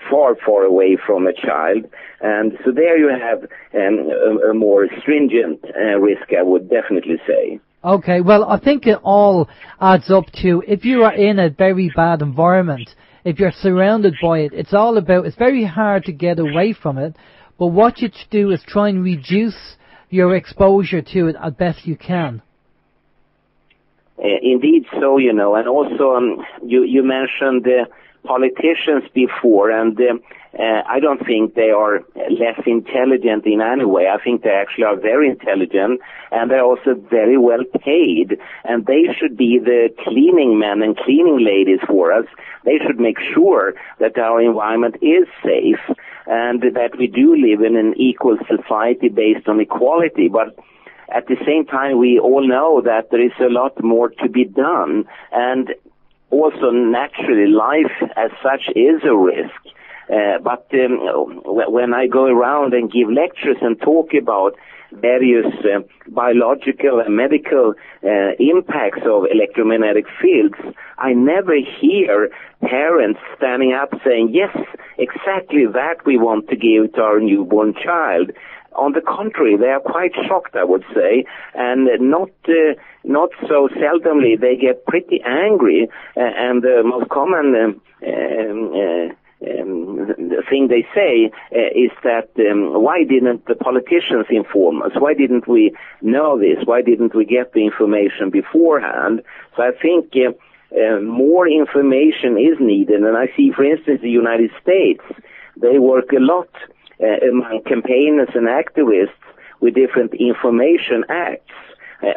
far, far away from a child. And so there you have a more stringent risk, I would definitely say. Okay, well, I think it all adds up to, if you are in a very bad environment, if you're surrounded by it, it's very hard to get away from it, but what you should do is try and reduce your exposure to it as best you can. Indeed so, and also you mentioned politicians before, and I don't think they are less intelligent in any way. I think they actually are very intelligent, and they're also very well paid, and they should be the cleaning men and cleaning ladies for us. They should make sure that our environment is safe and that we do live in an equal society based on equality. But at the same time, we all know that there is a lot more to be done, and also naturally life as such is a risk. But when I go around and give lectures and talk about various biological and medical impacts of electromagnetic fields, I never hear parents standing up saying, yes, exactly that we want to give to our newborn child. On the contrary, they are quite shocked, I would say, and not so seldomly they get pretty angry, and the most common the thing they say is that why didn't the politicians inform us? Why didn't we know this? Why didn't we get the information beforehand? So I think more information is needed, and I see, for instance, the United States, they work a lot among campaigners and activists with different information acts.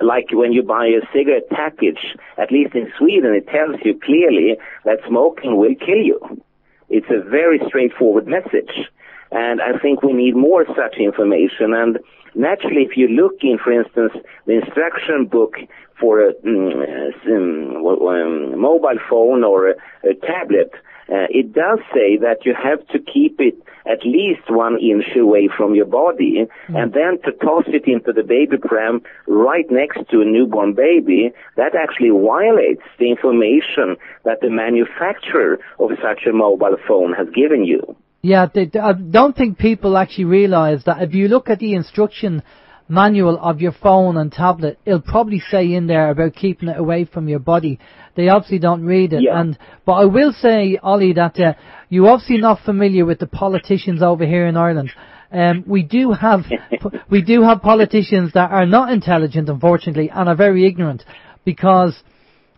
Like when you buy a cigarette package, at least in Sweden, it tells you clearly that smoking will kill you. It's a very straightforward message, and I think we need more such information. And naturally, if you look in, for instance, the instruction book for a mobile phone or a tablet, it does say that you have to keep it at least 1 inch away from your body, and then to toss it into the baby pram right next to a newborn baby, that actually violates the information that the manufacturer of such a mobile phone has given you. Yeah, I don't think people actually realize that if you look at the instruction manual of your phone and tablet, it'll probably say in there about keeping it away from your body. They obviously don't read it. Yeah. But I will say, Ollie, that you're obviously not familiar with the politicians over here in Ireland. We do have politicians that are not intelligent, unfortunately, and are very ignorant, because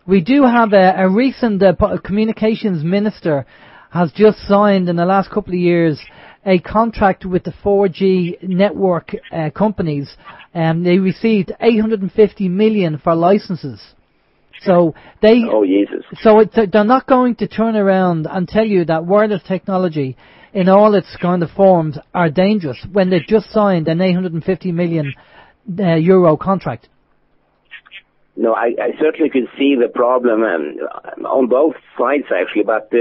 we do have a recent communications minister has just signed in the last couple of years a contract with the 4G network companies. They received 850 million for licenses. So they're not going to turn around and tell you that wireless technology in all its kind of forms are dangerous when they've just signed an 850 million euro contract. No, I certainly could see the problem on both sides, actually, but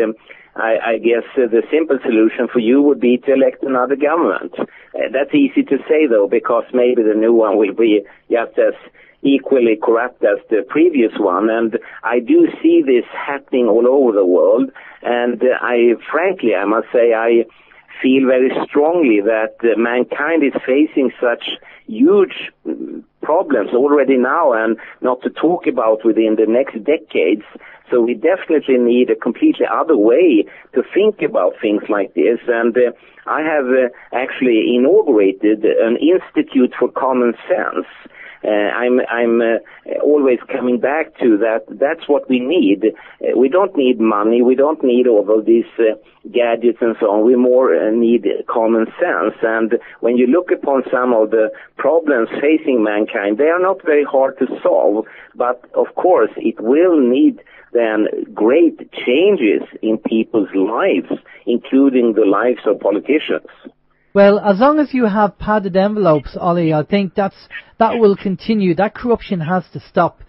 I guess the simple solution for you would be to elect another government. That's easy to say, though, because maybe the new one will be just as equally corrupt as the previous one, and I do see this happening all over the world, and I must say, I feel very strongly that mankind is facing such huge problems already now, and not to talk about within the next decades. So we definitely need a completely other way to think about things like this. And I have actually inaugurated an Institute for Common Sense. I'm always coming back to that. That's what we need. We don't need money. We don't need all of these gadgets and so on. We more need common sense. And when you look upon some of the problems facing mankind, they are not very hard to solve. But of course, it will need then great changes in people's lives, including the lives of politicians. Well, as long as you have padded envelopes, Ollie, I think that will continue. That corruption has to stop.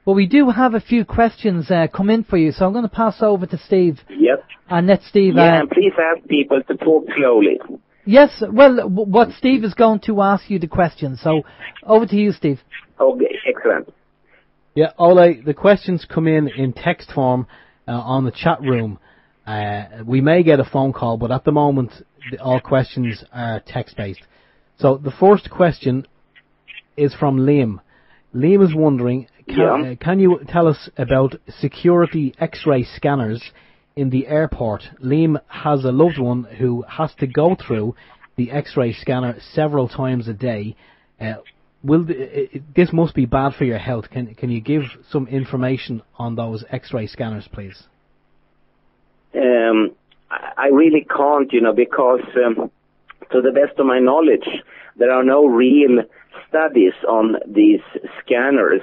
But we do have a few questions come in for you, so I'm going to pass over to Steve. Yep. And let Steve... and please ask people to talk slowly. Yes, well, what Steve is going to ask you the question. So, over to you, Steve. Okay, excellent. Yeah, Ole, the questions come in text form on the chat room. We may get a phone call, but at the moment, all questions are text-based. So the first question is from Liam. Liam is wondering, can you tell us about security X-ray scanners in the airport? Liam has a loved one who has to go through the X-ray scanner several times a day. This must be bad for your health. Can you give some information on those X-ray scanners, please? I really can't, because to the best of my knowledge, there are no real studies on these scanners.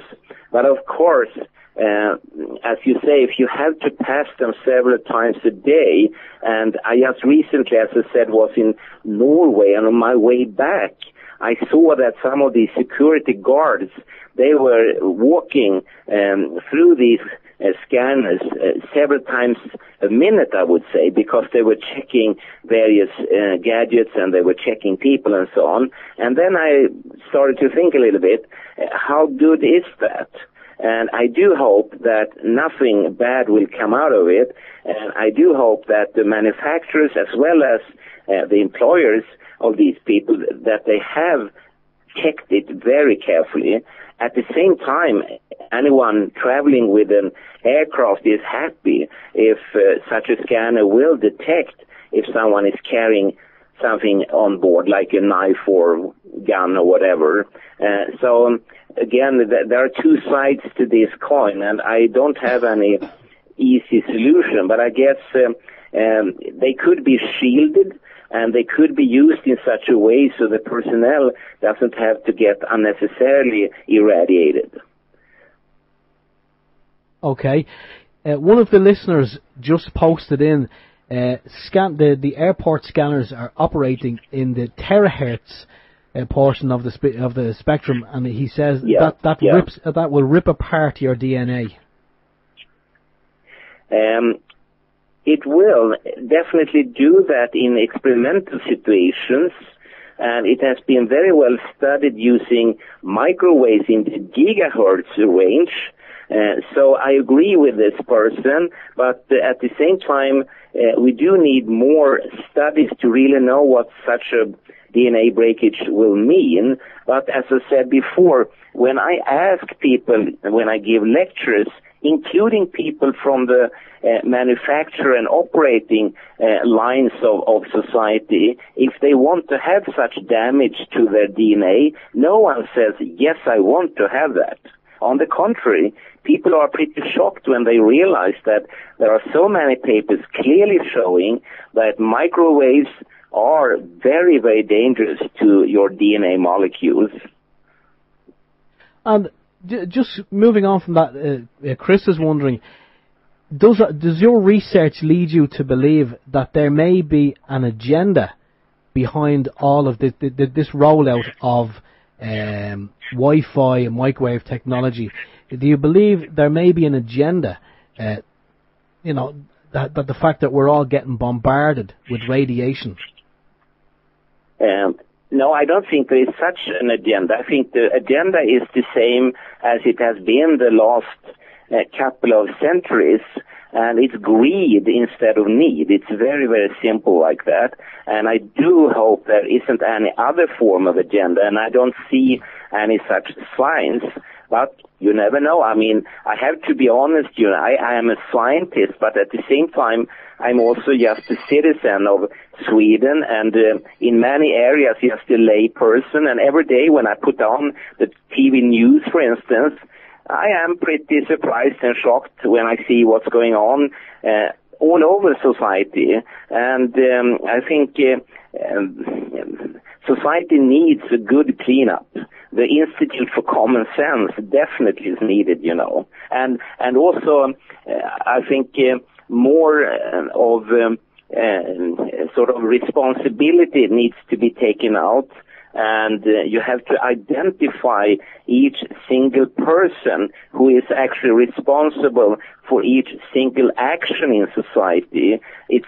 But of course, as you say, if you have to pass them several times a day, and I just recently, as I said, was in Norway, and on my way back, I saw that some of these security guards, they were walking through these scanners several times a minute, I would say, because they were checking various gadgets and they were checking people and so on. And then I started to think a little bit, how good is that? And I do hope that nothing bad will come out of it. And I do hope that the manufacturers as well as the employers of these people, that they have checked it very carefully. At the same time, anyone traveling with an aircraft is happy if such a scanner will detect if someone is carrying something on board, like a knife or gun or whatever. So again, there are two sides to this coin, and I don't have any easy solution, but I guess they could be shielded, and they could be used in such a way so the personnel doesn't have to get unnecessarily irradiated. Okay. One of the listeners just posted in, the airport scanners are operating in the terahertz portion of the spectrum, and he says that will rip apart your DNA. It will definitely do that in experimental situations, and it has been very well studied using microwaves in the gigahertz range. So I agree with this person, but at the same time, we do need more studies to really know what such a DNA breakage will mean. But as I said before, when I ask people, when I give lectures, including people from the manufacturer and operating lines of society, if they want to have such damage to their DNA, no one says, yes, I want to have that. On the contrary, people are pretty shocked when they realize that there are so many papers clearly showing that microwaves are very, very dangerous to your DNA molecules. And just moving on from that, Chris is wondering, does your research lead you to believe that there may be an agenda behind all of this rollout of Wi-Fi and microwave technology? Do you believe there may be an agenda, that the fact that we're all getting bombarded with radiation? No, I don't think there is such an agenda. I think the agenda is the same as it has been the last couple of centuries, and it's greed instead of need. It's very, very simple like that. And I do hope there isn't any other form of agenda, and I don't see any such signs. But you never know. I mean, I have to be honest, I am a scientist, but at the same time, I'm also just a citizen of Sweden, and in many areas just a lay person. And every day when I put on the TV news, for instance, I am pretty surprised and shocked when I see what's going on all over society. And I think society needs a good cleanup. The Institute for Common Sense definitely is needed, you know. And also, I think more of sort of responsibility needs to be taken out, and you have to identify each single person who is actually responsible for each single action in society. It's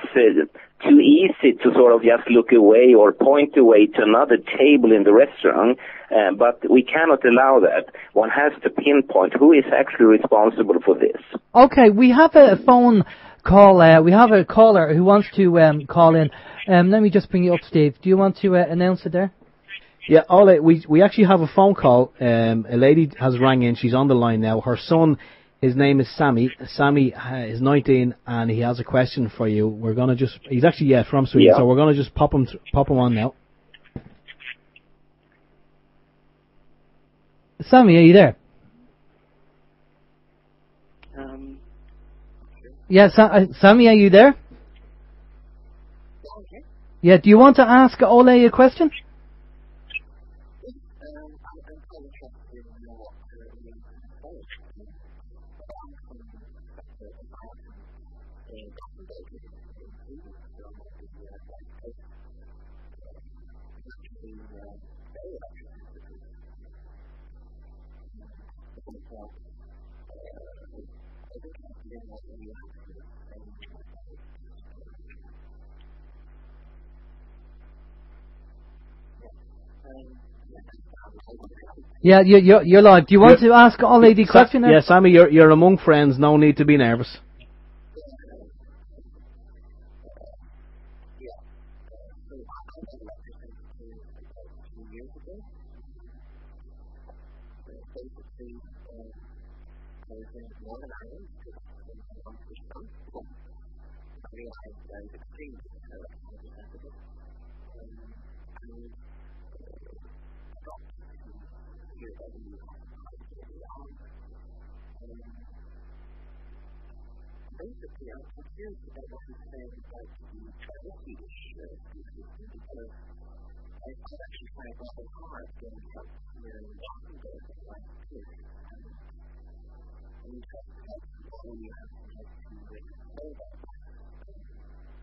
too easy to sort of just look away or point away to another table in the restaurant, but we cannot allow that. One has to pinpoint who is actually responsible for this. Okay, we have a phone call. We have a caller who wants to call in. Let me just bring you up, Steve. Do you want to announce it there? Yeah, Olle, we actually have a phone call. A lady has rang in. She's on the line now. Her son, his name is Sammy. Sammy is 19, and he has a question for you. We're gonna just, he's actually from Sweden, so we're gonna just pop him on now. Sammy, are you there? Yeah, Sammy, are you there? Yeah, do you want to ask Olle a question? Yeah, you're live. Do you want to ask Olle the question? Yeah, Sammy, you're among friends. No need to be nervous.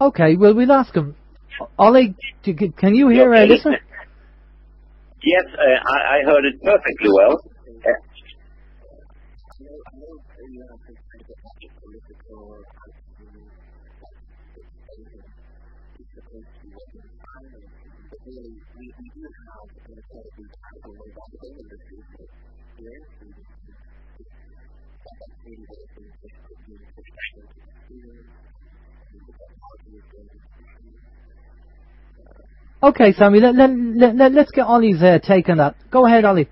Okay, well, we'll ask him. Olle, can you hear listen? Yes, I heard it perfectly well. Okay, Sammy, let's get Olle's take on that. Go ahead, Olle.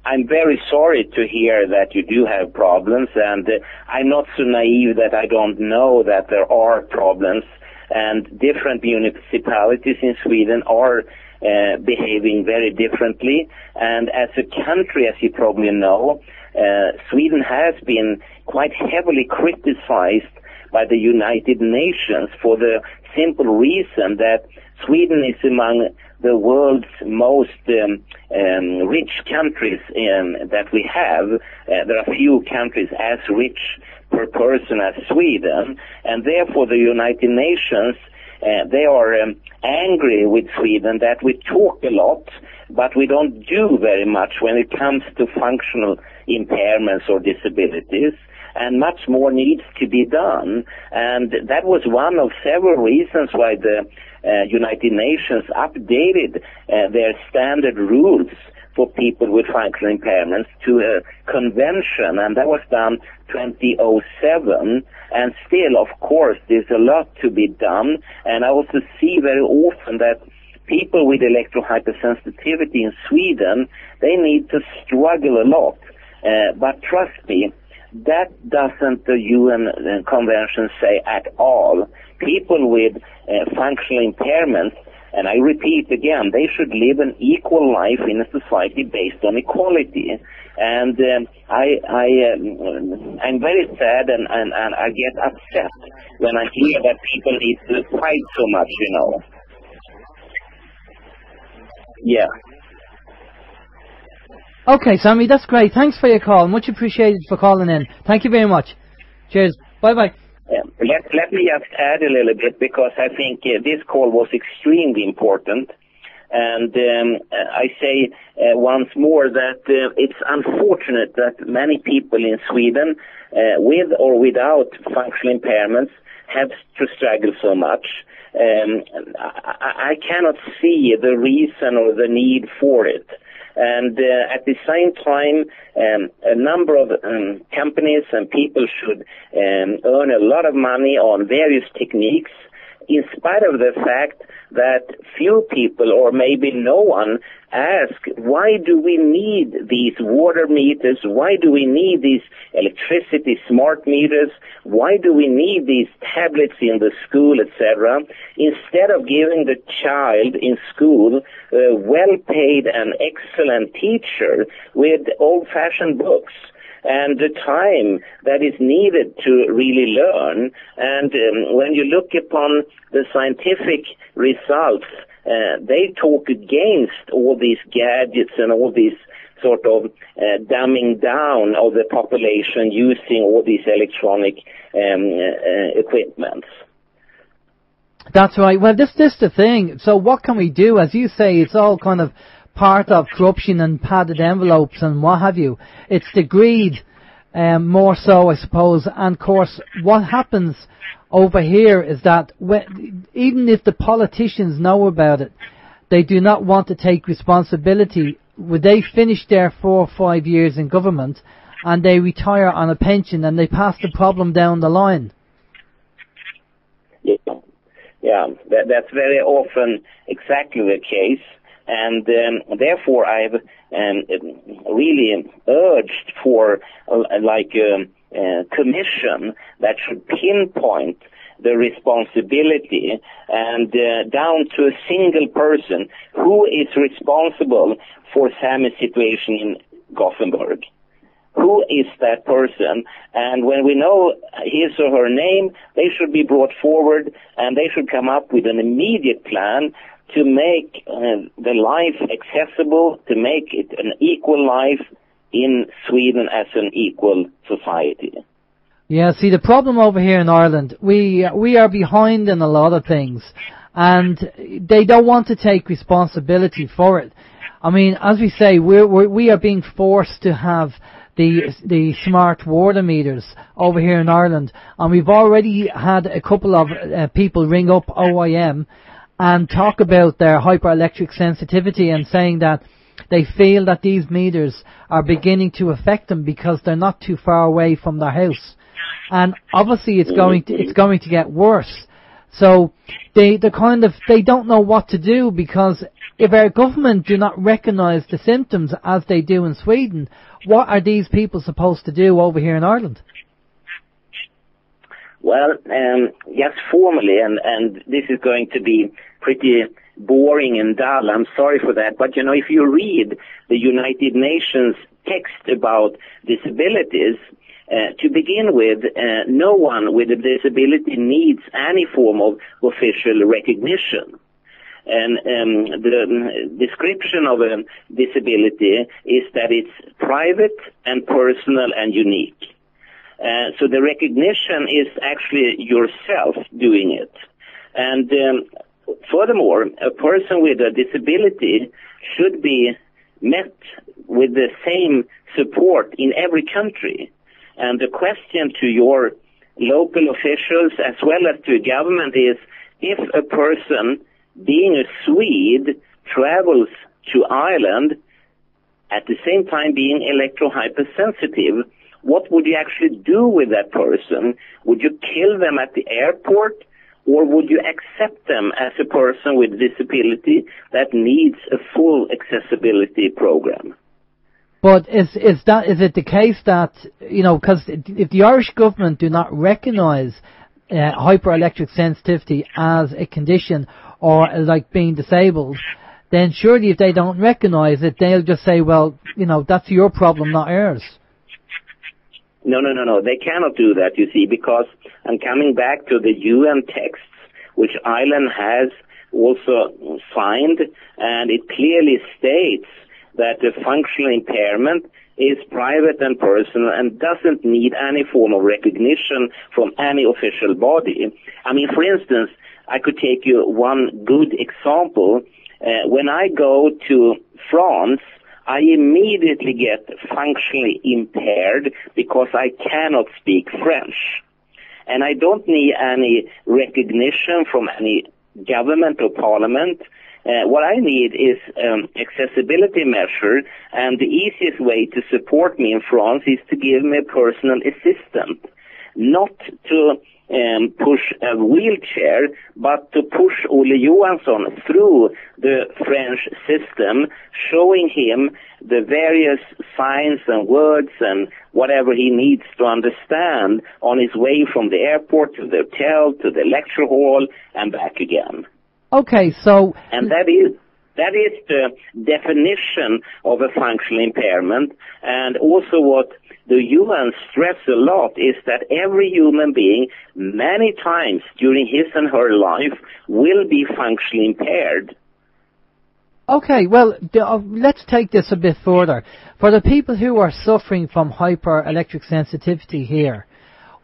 I'm very sorry to hear that you do have problems, and I'm not so naive that I don't know that there are problems, and different municipalities in Sweden are behaving very differently. And as a country, as you probably know, Sweden has been quite heavily criticized by the United Nations for the simple reason that Sweden is among the world's most rich countries that we have. There are few countries as rich per person as Sweden, and therefore the United Nations, they are angry with Sweden that we talk a lot, but we don't do very much when it comes to functional impairments or disabilities, and much more needs to be done. And that was one of several reasons why the United Nations updated their standard rules for people with functional impairments to a convention, and that was done 2007. And still, of course, there's a lot to be done. And I also see very often that people with electrohypersensitivity in Sweden, they need to struggle a lot. But trust me, that doesn't the UN Convention say at all. People with functional impairments, and I repeat again, they should live an equal life in a society based on equality. And I'm very sad and I get upset when I hear that people need to fight so much, Yeah. Okay, Sammy, that's great. Thanks for your call. Much appreciated for calling in. Thank you very much. Cheers. Bye-bye. Let me just add a little bit, because I think this call was extremely important. And I say once more that it's unfortunate that many people in Sweden, with or without functional impairments, have to struggle so much. I cannot see the reason or the need for it. And at the same time, a number of companies and people should earn a lot of money on various techniques, in spite of the fact that few people, or maybe no one, ask, why do we need these water meters? Why do we need these electricity smart meters? Why do we need these tablets in the school, etc.? Instead of giving the child in school a well-paid and excellent teacher with old-fashioned books and the time that is needed to really learn. And when you look upon the scientific results, they talk against all these gadgets and all these sort of dumbing down of the population using all these electronic equipments. That's right. Well, this is the thing. So what can we do? As you say, it's all kind of part of corruption and padded envelopes and what have you. It's the greed, more so, I suppose. And of course, what happens over here is that even if the politicians know about it, they do not want to take responsibility. Would they finish their 4 or 5 years in government and they retire on a pension and they pass the problem down the line? Yeah, that's very often exactly the case. And therefore, I've really urged for a commission that should pinpoint the responsibility and down to a single person who is responsible for Sammy's situation in Gothenburg. Who is that person? And when we know his or her name, they should be brought forward and they should come up with an immediate plan to make the life accessible, to make it an equal life in Sweden as an equal society. Yeah, see, the problem over here in Ireland, we are behind in a lot of things, and they don't want to take responsibility for it. I mean, as we say, we are being forced to have the smart water meters over here in Ireland, and we've already had a couple of people ring up OYM and talk about their hyperelectric sensitivity and saying that they feel that these meters are beginning to affect them because they're not too far away from their house. And obviously it's going to get worse. So they don't know what to do, because if our government do not recognise the symptoms as they do in Sweden, what are these people supposed to do over here in Ireland? Well, yes, formally, and this is going to be pretty boring and dull. I'm sorry for that. But, if you read the United Nations text about disabilities, to begin with, no one with a disability needs any form of official recognition. And the description of a disability is that it's private and personal and unique. So the recognition is actually yourself doing it. And furthermore, a person with a disability should be met with the same support in every country. And the question to your local officials as well as to government is, if a person, being a Swede, travels to Ireland, at the same time being electrohypersensitive, what would you actually do with that person? Would you kill them at the airport, or would you accept them as a person with disability that needs a full accessibility program? But is it the case that, you know, because if the Irish government do not recognise hyperelectric sensitivity as a condition or like being disabled, then surely if they don't recognise it, they'll just say, well, you know, that's your problem, not ours. No. They cannot do that, you see, because I'm coming back to the UN texts, which Ireland has also signed, and it clearly states that the functional impairment is private and personal and doesn't need any form of recognition from any official body. I mean, for instance, I could take you one good example. When I go to France, I immediately get functionally impaired because I cannot speak French. And I don't need any recognition from any government or parliament. What I need is accessibility measure, and the easiest way to support me in France is to give me a personal assistant, not to push a wheelchair, but to push Olle Johansson through the French system, showing him the various signs and words and whatever he needs to understand on his way from the airport to the hotel to the lecture hall and back again. Okay, so... And that is the definition of a functional impairment, and also what the UN stress a lot is that every human being, many times during his and her life, will be functionally impaired. Okay, well, let's take this a bit further. For the people who are suffering from hyperelectric sensitivity here,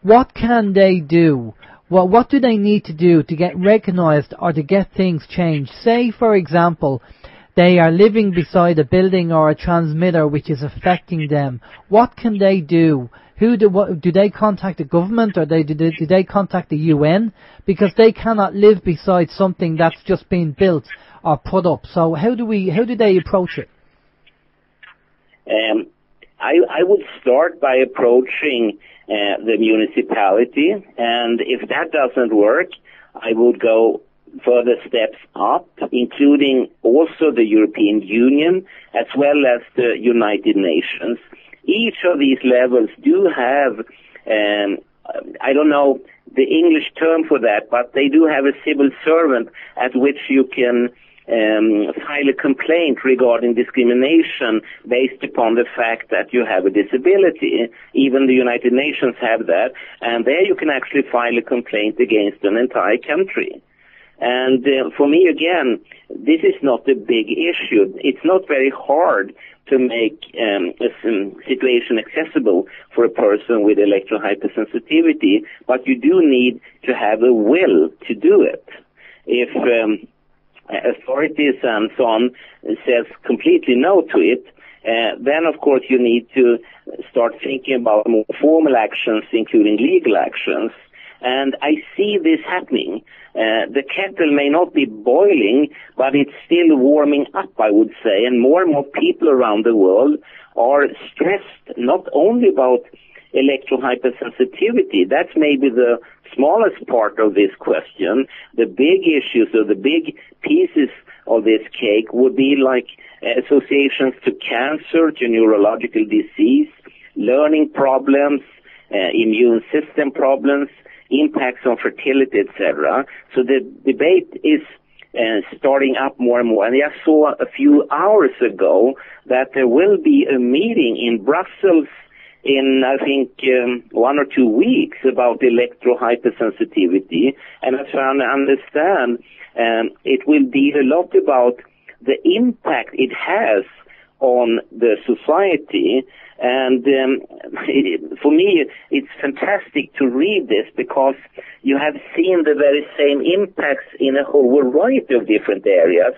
what can they do? Well, what do they need to do to get recognised or to get things changed? Say, for example, they are living beside a building or a transmitter which is affecting them. What can they do? Do they contact the government, or do they contact the UN? Because they cannot live beside something that's just been built or put up. So how do they approach it? I would start by approaching the municipality, and if that doesn't work, I would go further steps up, including also the European Union as well as the United Nations. Each of these levels do have, I don't know the English term for that, but they do have a civil servant at which you can file a complaint regarding discrimination based upon the fact that you have a disability. Even the United Nations have that, and there you can actually file a complaint against an entire country. And for me, again, this is not a big issue. It's not very hard to make a situation accessible for a person with electron hypersensitivity, but you do need to have a will to do it. If authorities and so on says completely no to it, then of course you need to start thinking about more formal actions, including legal actions. And I see this happening. The kettle may not be boiling, but it's still warming up, I would say, and more people around the world are stressed not only about electron hypersensitivity. That's maybe the smallest part of this question. The big issues or the big pieces of this cake would be like associations to cancer, to neurological disease, learning problems, immune system problems, impacts on fertility, etc. So the debate is starting up more and more. And I saw a few hours ago that there will be a meeting in Brussels in, I think, 1 or 2 weeks about electro-hypersensitivity. And as I understand, it will deal a lot about the impact it has on the society. And for me, it's fantastic to read this because you have seen the very same impacts in a whole variety of different areas.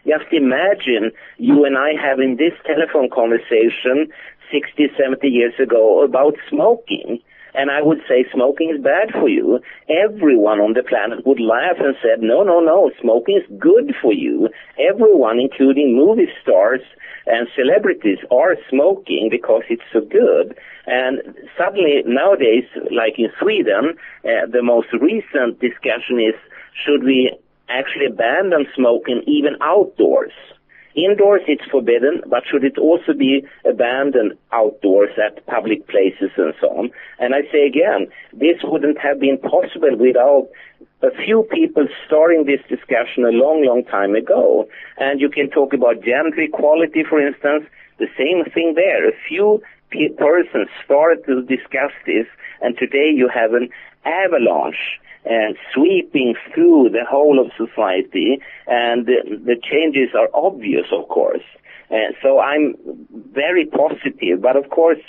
Just imagine you and I having this telephone conversation 60, 70 years ago about smoking. And I would say smoking is bad for you. Everyone on the planet would laugh and said, no, smoking is good for you. Everyone, including movie stars and celebrities, are smoking because it's so good. And suddenly, nowadays, like in Sweden, the most recent discussion is, should we actually abandon smoking even outdoors? indoors it's forbidden, but should it also be abandoned outdoors at public places and so on? And I say again, this wouldn't have been possible without a few people starting this discussion a long, long time ago. And you can talk about gender equality, for instance, the same thing there. A few persons started to discuss this, and today you have an avalanche sweeping through the whole of society, and the changes are obvious, of course. So I'm very positive, but of course,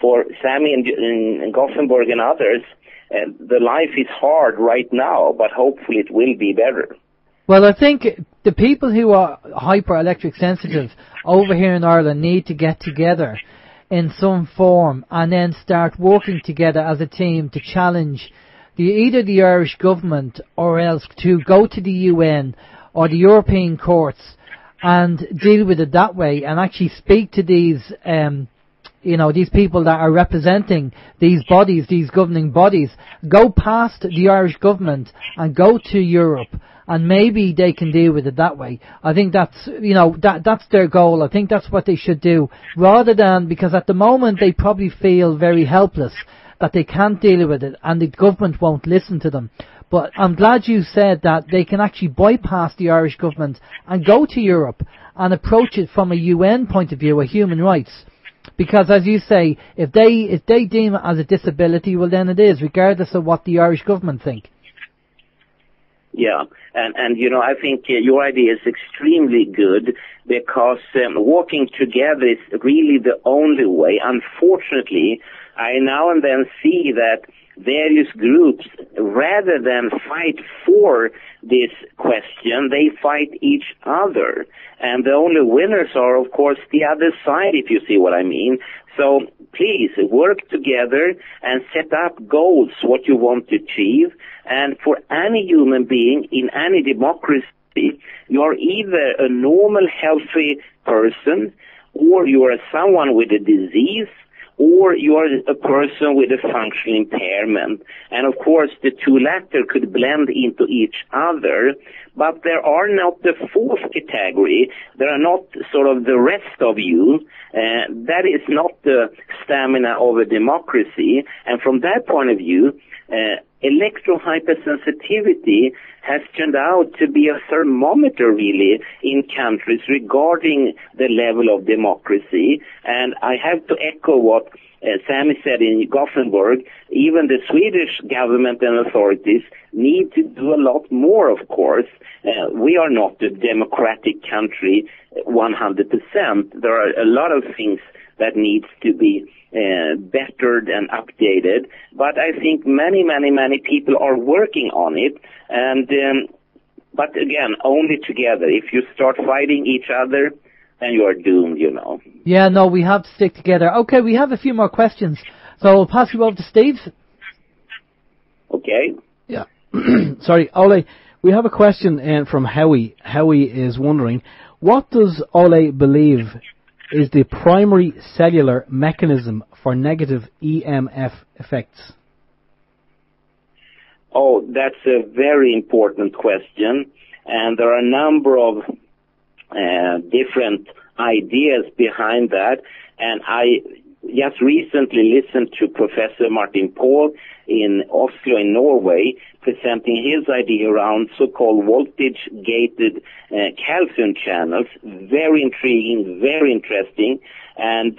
for Sammy in Gothenburg and others, the life is hard right now, but hopefully it will be better. Well, I think the people who are hyper-electric sensitive over here in Ireland need to get together in some form and then start working together as a team to challenge either the Irish government or else to go to the UN or the European courts and deal with it that way and actually speak to these these people that are representing these bodies, these governing bodies, go past the Irish government and go to Europe, and maybe they can deal with it that way. I think that's, that's their goal. I think that's what they should do, rather than, because at the moment they probably feel very helpless that they can't deal with it and the government won't listen to them. But I'm glad you said that they can actually bypass the Irish government and go to Europe and approach it from a UN point of view, a human rights. Because, as you say, if they deem it as a disability, well, then it is, regardless of what the Irish government think. Yeah, and I think your idea is extremely good, because working together is really the only way. Unfortunately, I now and then see that various groups, rather than fight for this question, they fight each other. And the only winners are, of course, the other side, if you see what I mean. So please work together and set up goals, what you want to achieve. And for any human being in any democracy, you're either a normal, healthy person, or you are someone with a disease, or you are a person with a functional impairment. And of course, the two latter could blend into each other, but there are not the fourth category. There are not sort of the rest of you. That is not the stamina of a democracy. And from that point of view, electrohypersensitivity has turned out to be a thermometer, really, in countries regarding the level of democracy. And I have to echo what Sammy said in Gothenburg. Even the Swedish government and authorities need to do a lot more, of course. We are not a democratic country 100%. There are a lot of things that needs to be bettered and updated. But I think many people are working on it. And but again, only together. If you start fighting each other, then you are doomed, Yeah, no, we have to stick together. Okay, we have a few more questions, so I'll pass you over to Steve. Okay. Yeah. Sorry, Olle, we have a question from Howie. Howie is wondering, what does Olle believe is the primary cellular mechanism for negative EMF effects? Oh, that's a very important question, and there are a number of different ideas behind that. And I just recently listened to Professor Martin Paul in Oslo in Norway presenting his idea around so-called voltage-gated calcium channels. Very intriguing, very interesting, and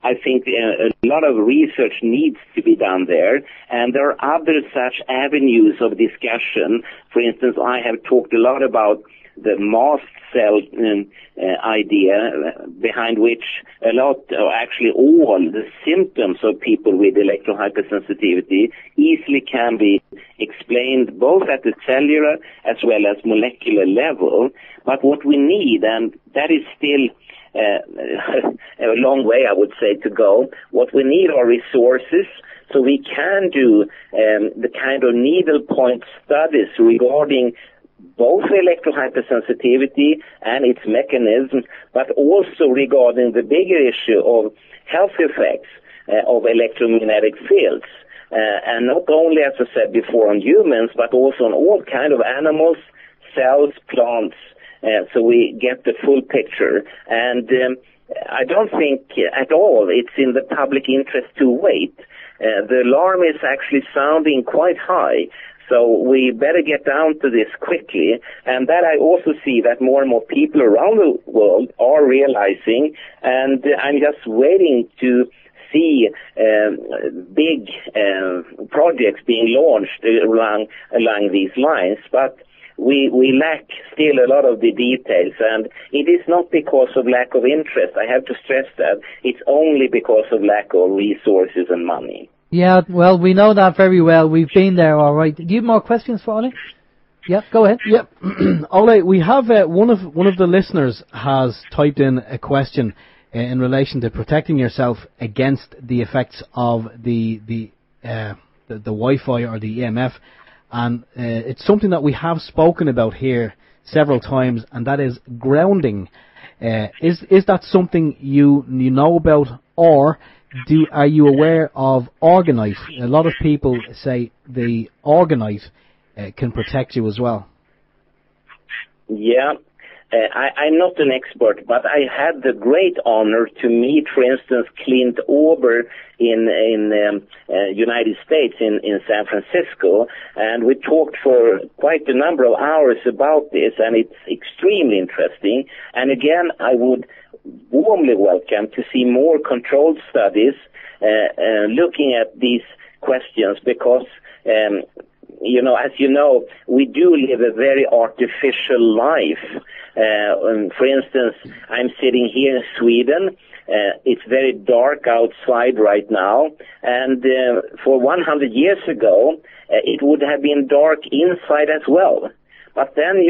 I think a lot of research needs to be done there. And there are other such avenues of discussion. For instance, I have talked a lot about the mast cell idea, behind which a lot, or actually all, the symptoms of people with electrohypersensitivity easily can be explained both at the cellular as well as molecular level. But what we need, and that is still a long way, I would say, to go, what we need are resources so we can do the kind of needle point studies regarding both electrohypersensitivity and its mechanism, but also regarding the bigger issue of health effects of electromagnetic fields. And not only, as I said before, on humans, but also on all kind of animals, cells, plants, so we get the full picture. And I don't think at all it's in the public interest to wait. The alarm is actually sounding quite high, so we better get down to this quickly. And that I also see that more and more people around the world are realizing, and I'm just waiting to see big projects being launched along these lines. But we lack still a lot of the details, and it is not because of lack of interest. I have to stress that. It's only because of lack of resources and money. Yeah, well, we know that very well. We've been there, all right. Do you have more questions for Ole? Yeah, go ahead. Yep. Ole, we have one of the listeners has typed in a question in relation to protecting yourself against the effects of the Wi-Fi or the EMF. And it's something that we have spoken about here several times, and that is grounding. Is that something you know about, or are you aware of Orgonite? A lot of people say the Orgonite can protect you as well. Yeah. I'm not an expert, but I had the great honor to meet, for instance, Clint Ober in United States, in San Francisco, and we talked for quite a number of hours about this, and it's extremely interesting. And again, I would warmly welcome to see more controlled studies looking at these questions, because as you know, we do live a very artificial life. For instance, I'm sitting here in Sweden. It's very dark outside right now, and for 100 years ago, it would have been dark inside as well. But then,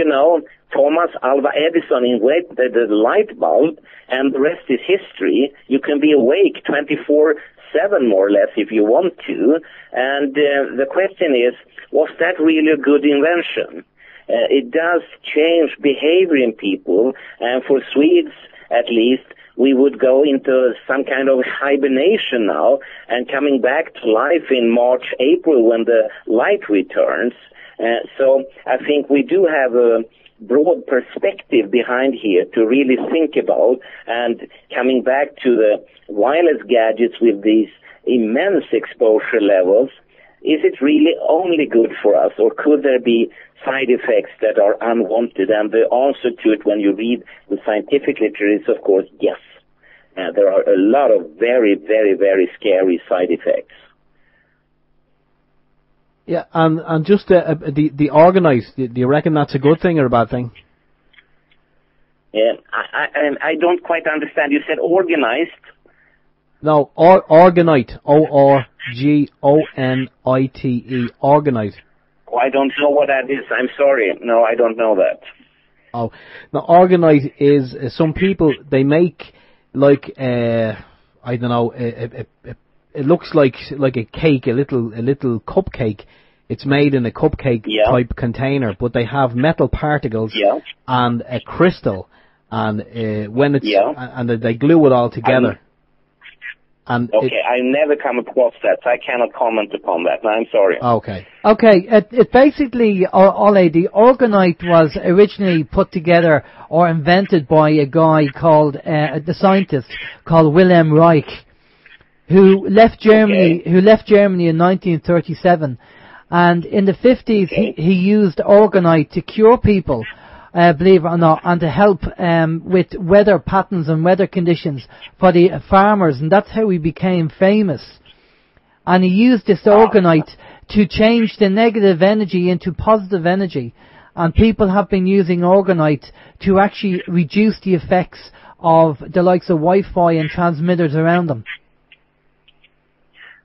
Thomas Alva Edison invented the light bulb, and the rest is history. You can be awake 24/7 more or less if you want to. And the question is, was that really a good invention? It does change behavior in people, and for Swedes at least, we would go into some kind of hibernation now, and coming back to life in March, April when the light returns. So I think we do have a broad perspective behind here to really think about, and coming back to the wireless gadgets with these immense exposure levels, is it really only good for us, or could there be side effects that are unwanted? And the answer to it, when you read the scientific literature, is of course yes. There are a lot of very, very, very scary side effects. Yeah, and just the Orgonite, do you reckon that's a good thing or a bad thing? I don't quite understand. You said organized? No, Orgonite, Orgonite, Orgonite. Oh, I don't know what that is. I'm sorry. No, I don't know that. Oh, now Orgonite is some people, they make like I don't know, it looks like a cake, a little cupcake. It's made in a cupcake type container, but they have metal particles and a crystal, and when it's and they glue it all together. Okay, I never come across that, so I cannot comment upon that. No, I'm sorry. Okay. Okay, it basically, Ole, the Orgonite was originally put together or invented by a guy called, the scientist called Wilhelm Reich, who left Germany, in 1937. And in the 50s, he used Orgonite to cure people, believe it or not, and to help with weather patterns and weather conditions for the farmers, and that's how he became famous. And he used this Orgonite to change the negative energy into positive energy, and people have been using Orgonite to actually reduce the effects of the likes of Wi-Fi and transmitters around them.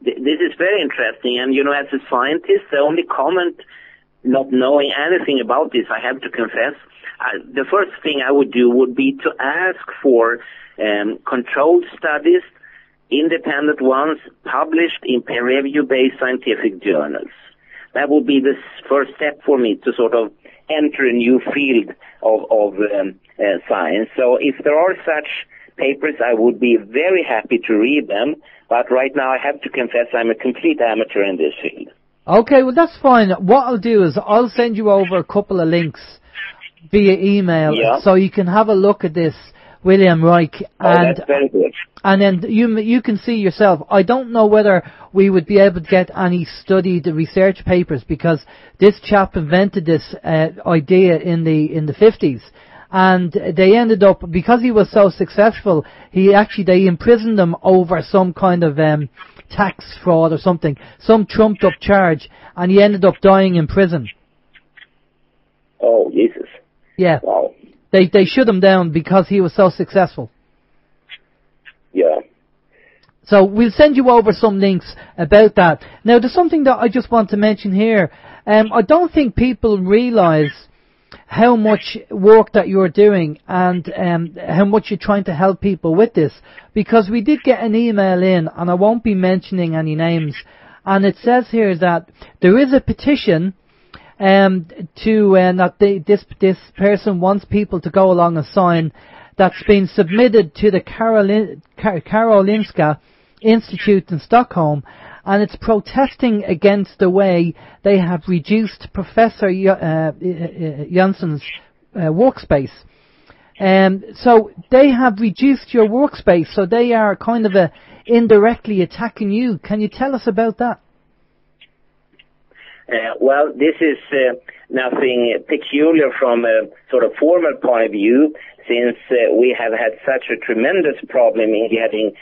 This is very interesting, and as a scientist, the only comment, not knowing anything about this, I have to confess, the first thing I would do would be to ask for controlled studies, independent ones, published in peer-review-based scientific journals. That would be the first step for me to sort of enter a new field of science. So if there are such papers, I would be very happy to read them, but right now I have to confess I'm a complete amateur in this field. Okay, well that's fine. What I'll do is I'll send you over a couple of links. via email, so you can have a look at this, William Reich, and that's very good. And then you can see yourself. I don't know whether we would be able to get any studied research papers, because this chap invented this idea in the 50s, and they ended up, because he was so successful, they imprisoned him over some kind of tax fraud or something, some trumped up charge, and he ended up dying in prison. Oh, Jesus. Yeah. Wow. They shut him down because he was so successful. Yeah. So we'll send you over some links about that. Now, there's something that I just want to mention here. I don't think people realise how much work that you're doing and how much you're trying to help people with this. Because we did get an email in, and I won't be mentioning any names, and it says here that there is a petition this person wants people to go along and sign, that's been submitted to the Karolinska Institute in Stockholm, and it's protesting against the way they have reduced Professor Jansson's workspace. So they have reduced your workspace, so they are kind of indirectly attacking you. Can you tell us about that? Well, this is nothing peculiar from a sort of formal point of view, since we have had such a tremendous problem in getting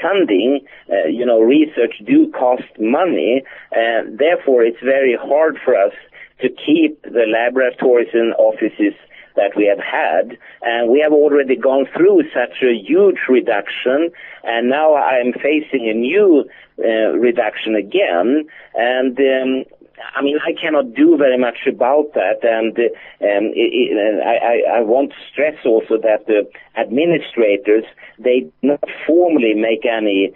funding. Research do cost money, and therefore it's very hard for us to keep the laboratories and offices that we have had, and we have already gone through such a huge reduction, and now I'm facing a new reduction again, and I cannot do very much about that, and I want to stress also that the administrators, they do not formally make any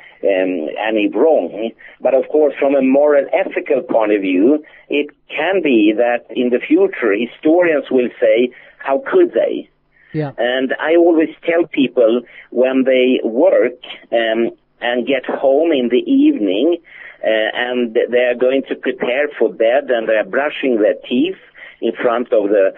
wrong, but of course from a moral ethical point of view, it can be that in the future historians will say, how could they? Yeah. And I always tell people when they work and get home in the evening, and they are going to prepare for bed, and they are brushing their teeth in front of the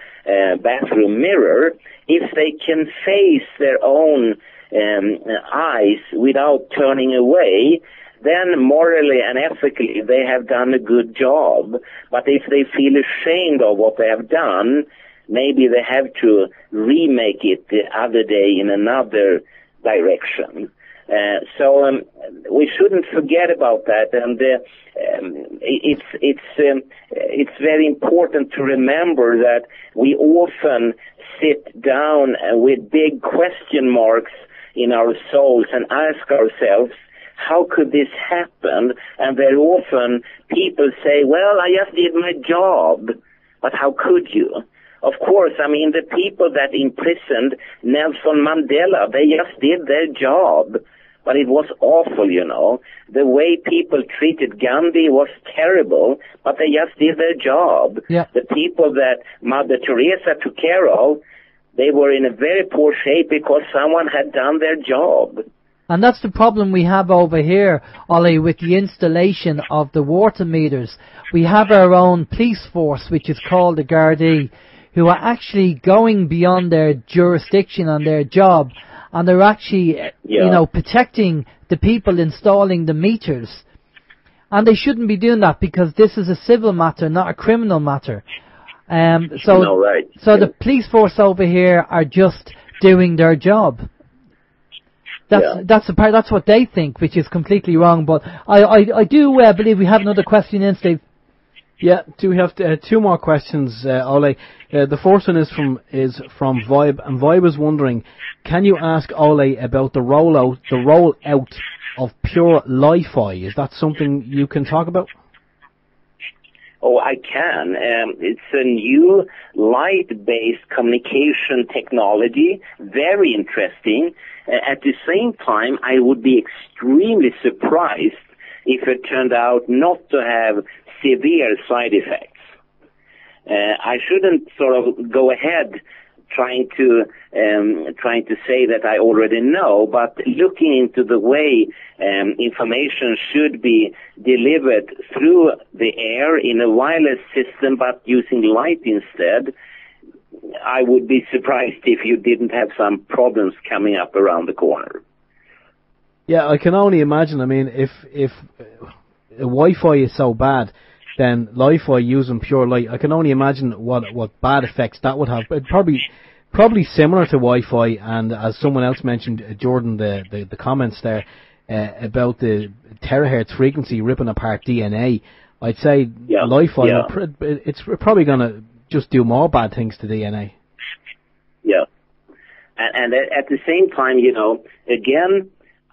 bathroom mirror, if they can face their own eyes without turning away, then morally and ethically they have done a good job. But if they feel ashamed of what they have done, maybe they have to remake it the other day in another direction. So we shouldn't forget about that, and it's very important to remember that we often sit down with big question marks in our souls and ask ourselves, how could this happen? And very often people say, well, I just did my job, but how could you? Of course, the people that imprisoned Nelson Mandela, they just did their job. But it was awful, The way people treated Gandhi was terrible, but they just did their job. Yeah. The people that Mother Teresa took care of, they were in a very poor shape because someone had done their job. And that's the problem we have over here, Olle, with the installation of the water meters. We have our own police force, which is called the Gardaí, who are actually going beyond their jurisdiction on their job, and they're actually, protecting the people installing the meters. And they shouldn't be doing that, because this is a civil matter, not a criminal matter. The police force over here are just doing their job. That's what they think, which is completely wrong. But I do believe we have another question in, Steve. Yeah, do we have two more questions, Olle? The first one is from Vibe, and Vibe is wondering, can you ask Olle about the rollout of pure Li-Fi? Is that something you can talk about? Oh, I can. It's a new light-based communication technology, very interesting. At the same time, I would be extremely surprised if it turned out not to have severe side effects. I shouldn't sort of go ahead trying to say that I already know, but looking into the way information should be delivered through the air in a wireless system, but using light instead, I would be surprised if you didn't have some problems coming up around the corner. Yeah, I can only imagine. I mean, if Wi-Fi is so bad, then Li-Fi using pure light, I can only imagine what bad effects that would have. But probably similar to Wi-Fi, and as someone else mentioned, Jordan, the comments there about the terahertz frequency ripping apart DNA. I'd say Li-Fi, it's probably going to just do more bad things to DNA. Yeah. And at the same time, you know, again,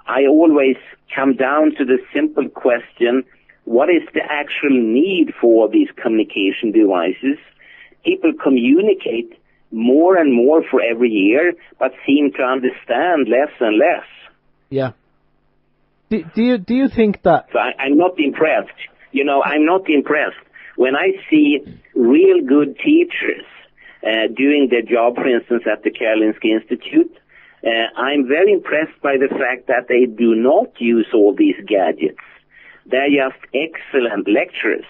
I always come down to the simple question, what is the actual need for these communication devices? People communicate more and more for every year, but seem to understand less and less. Yeah. Do you think that... So I'm not impressed. You know, I'm not impressed. When I see real good teachers doing their job, for instance, at the Karolinska Institute, I'm very impressed by the fact that they do not use all these gadgets. They're just excellent lecturers.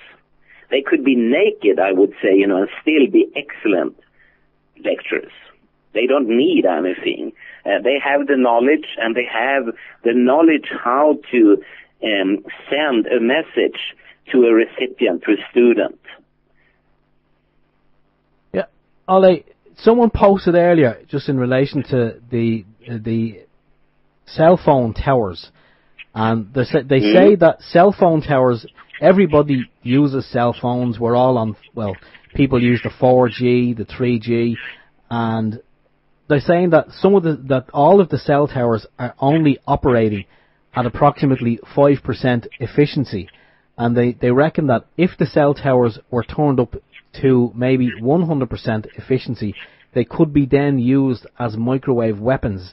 They could be naked, I would say, you know, and still be excellent lecturers. They don't need anything. They have the knowledge, and they have the knowledge how to send a message to a recipient, to a student. Yeah, Olle, someone posted earlier, just in relation to the cell phone towers, and they say that cell phone towers, everybody uses cell phones. We're all on, well, people use the 4G, the 3G, and they're saying that that all of the cell towers are only operating at approximately 5% efficiency, and they reckon that if the cell towers were turned up to maybe 100% efficiency, they could be then used as microwave weapons.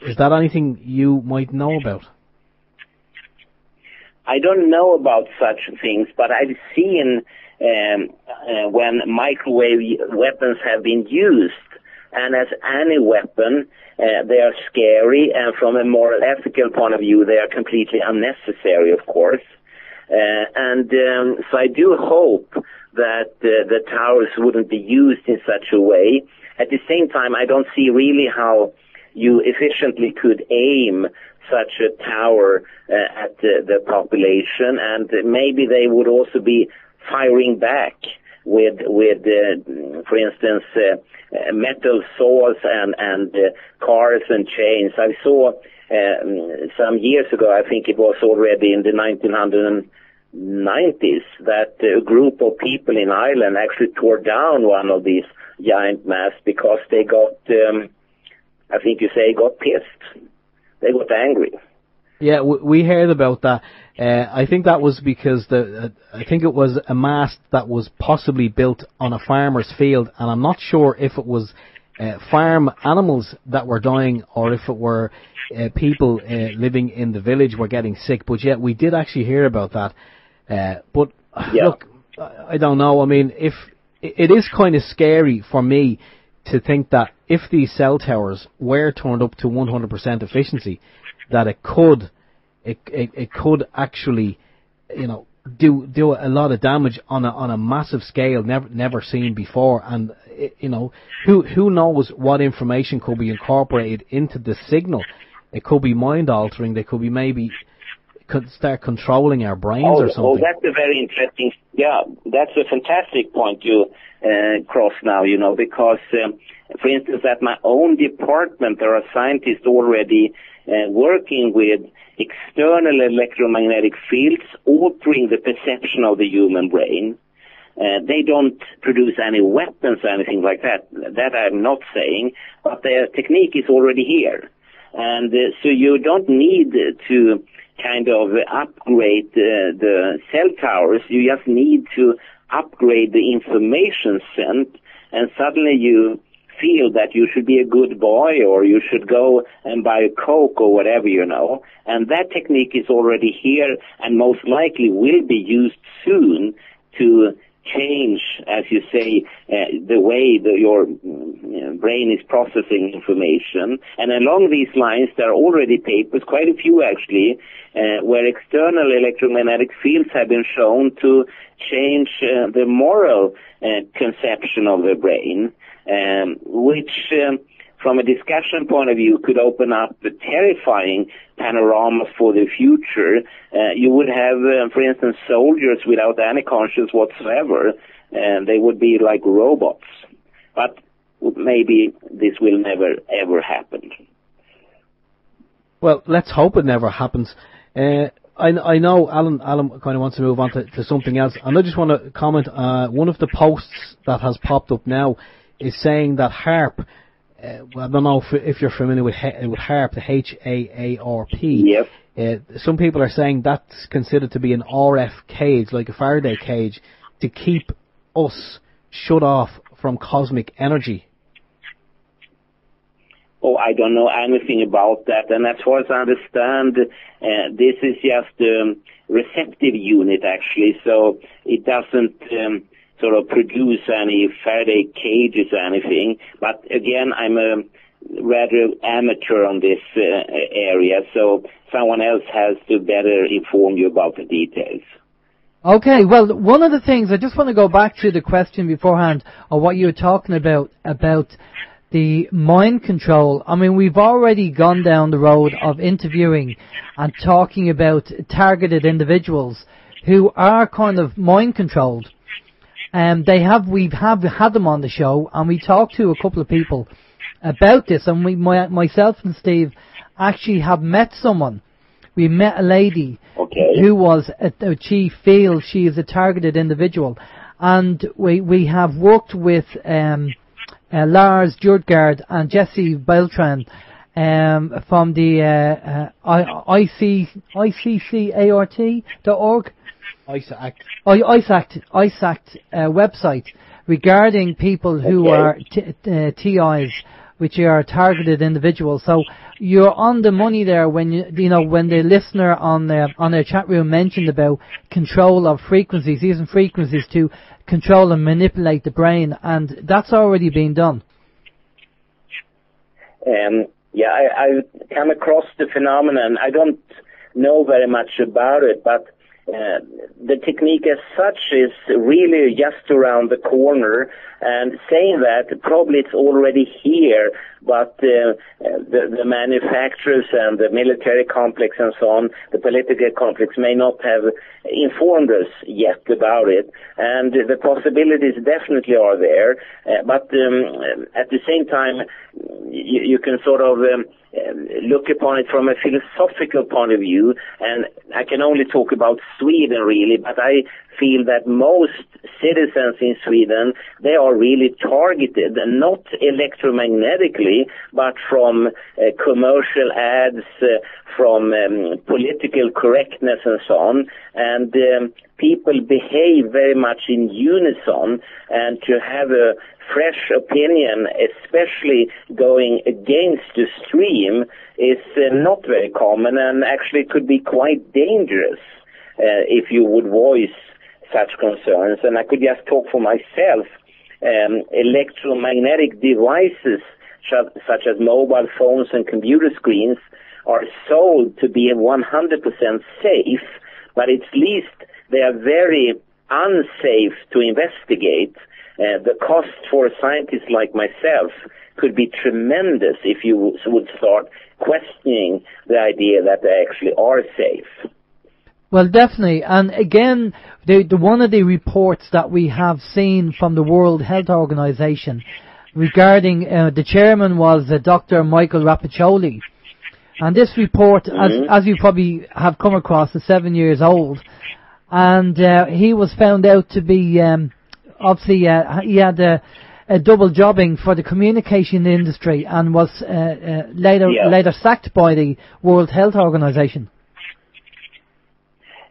Is that anything you might know about? I don't know about such things, but I've seen when microwave weapons have been used, and as any weapon, they are scary, and from a moral ethical point of view, they are completely unnecessary, of course. So I do hope that the towers wouldn't be used in such a way. At the same time, I don't see really how you efficiently could aim such a tower at the population, and maybe they would also be firing back with for instance, metal saws and cars and chains. I saw some years ago, I think it was already in the 1990s, that a group of people in Ireland actually tore down one of these giant masts because they got, I think you say, got pissed. They got angry. Yeah, we heard about that. I think that was because I think it was a mast that was possibly built on a farmer's field, and I'm not sure if it was farm animals that were dying or if it were people living in the village were getting sick. But yeah, we did actually hear about that. But look, I don't know. I mean, if it is kind of scary for me to think that if these cell towers were turned up to 100% efficiency, that it could actually, you know, do a lot of damage on a massive scale never seen before. And you know, who knows what information could be incorporated into the signal? It could be mind altering. They could be maybe could start controlling our brains or something. Oh, that's a very interesting. Yeah, that's a fantastic point you cross now. You know, because for instance, at my own department, there are scientists already working with external electromagnetic fields altering the perception of the human brain. They don't produce any weapons or anything like that. That I'm not saying, but their technique is already here. And so you don't need to kind of upgrade the cell towers. You just need to upgrade the information sent, and suddenly you feel that you should be a good boy, or you should go and buy a Coke or whatever, you know. And that technique is already here and most likely will be used soon to change, as you say, the way your brain is processing information. And along these lines, there are already papers, quite a few actually, where external electromagnetic fields have been shown to change the moral conception of the brain. which from a discussion point of view could open up a terrifying panorama for the future. You would have, for instance, soldiers without any conscience whatsoever, and they would be like robots. But maybe this will never, ever happen. Well, let's hope it never happens. I know Alan kind of wants to move on to something else, and I just want to comment. One of the posts that has popped up now is saying that HAARP, I don't know if you're familiar with HAARP, the HAARP. Yes. Some people are saying that's considered to be an RF cage, like a Faraday cage, to keep us shut off from cosmic energy. Oh, I don't know anything about that. And as far as I understand, this is just a receptive unit, actually. So it doesn't sort of produce any Faraday cages or anything. But again, I'm a rather amateur on this area, so someone else has to better inform you about the details. Okay, well, one of the things, I just want to go back to the question beforehand of what you were talking about the mind control. I mean, we've already gone down the road of interviewing and talking about targeted individuals who are kind of mind controlled. We've had them on the show, and we talked to a couple of people about this, and myself and Steve actually have met someone. We met a lady who was she feels she is a targeted individual, and we have worked with Lars Jurgard and Jesse Beltran from the ICCART.org. ISACT website regarding people who are TIs, which are targeted individuals. So you're on the money there when when the listener on their chat room mentioned about control of frequencies, using frequencies to control and manipulate the brain, and that's already been done. I come across the phenomenon. I don't know very much about it, but the technique as such is really just around the corner, and saying that probably it's already here, but the manufacturers and the military complex and so on, the political complex may not have informed us yet about it, and the possibilities definitely are there, but at the same time you can sort of look upon it from a philosophical point of view, and I can only talk about Sweden really, but I feel that most citizens in Sweden, they are really targeted, not electromagnetically, but from commercial ads, from political correctness and so on, and people behave very much in unison, and to have a fresh opinion, especially going against the stream, is not very common, and actually could be quite dangerous if you would voice such concerns. And I could just talk for myself. Electromagnetic devices such as mobile phones and computer screens are sold to be 100% safe, but at least they are very unsafe to investigate. The cost for scientists like myself could be tremendous if you would start questioning the idea that they actually are safe. Well, definitely. And again, one of the reports that we have seen from the World Health Organization regarding the chairman was Dr. Michael Rapiccioli. And this report, as you probably have come across, is 7 years old. And he was found out to be, obviously, he had a double jobbing for the communication industry and was later sacked by the World Health Organization.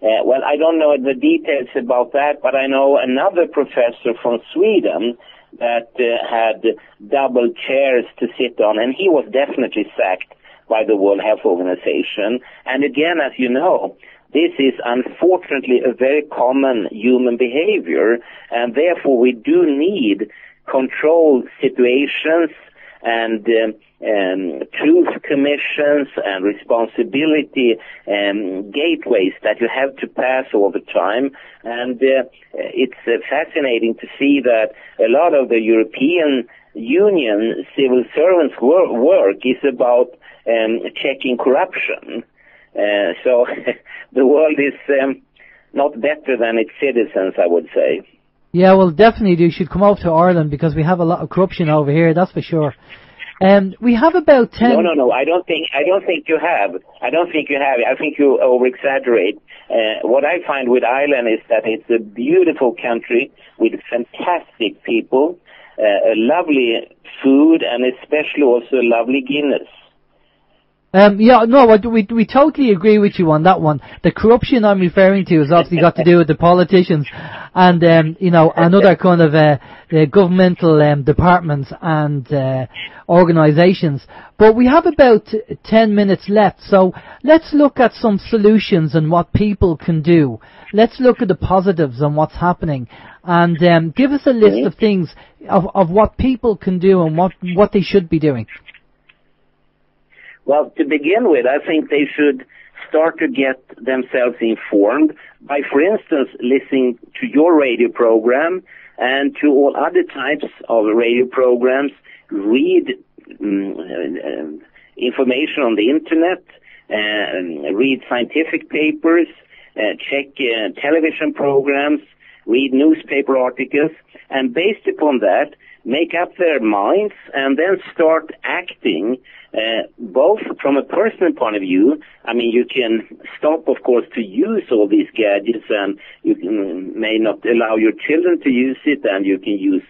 Well, I don't know the details about that, but I know another professor from Sweden that had double chairs to sit on, and he was definitely sacked by the World Health Organization. And again, as you know, this is unfortunately a very common human behavior, and therefore we do need controlled situations and truth commissions and responsibility gateways that you have to pass all the time. And it's fascinating to see that a lot of the European union civil servants' work is about checking corruption. So the world is not better than its citizens, I would say. Yeah, well, definitely you should come over to Ireland because we have a lot of corruption over here, that's for sure. We have about 10... No, I don't think you have. I think you over-exaggerate. What I find with Ireland is that it's a beautiful country with fantastic people, a lovely food, and especially also a lovely Guinness. We totally agree with you on that one. The corruption I'm referring to has obviously got to do with the politicians and, another kind of governmental departments and organisations. But we have about 10 minutes left, so let's look at some solutions and what people can do. Let's look at the positives and what's happening, and give us a list of things of what people can do and what they should be doing. Well, to begin with, I think they should start to get themselves informed by, for instance, listening to your radio program and to all other types of radio programs, read information on the internet, read scientific papers, check television programs, read newspaper articles, and based upon that, make up their minds and then start acting, both from a personal point of view. I mean, you can stop, of course, to use all these gadgets, and you may not allow your children to use it, and you can use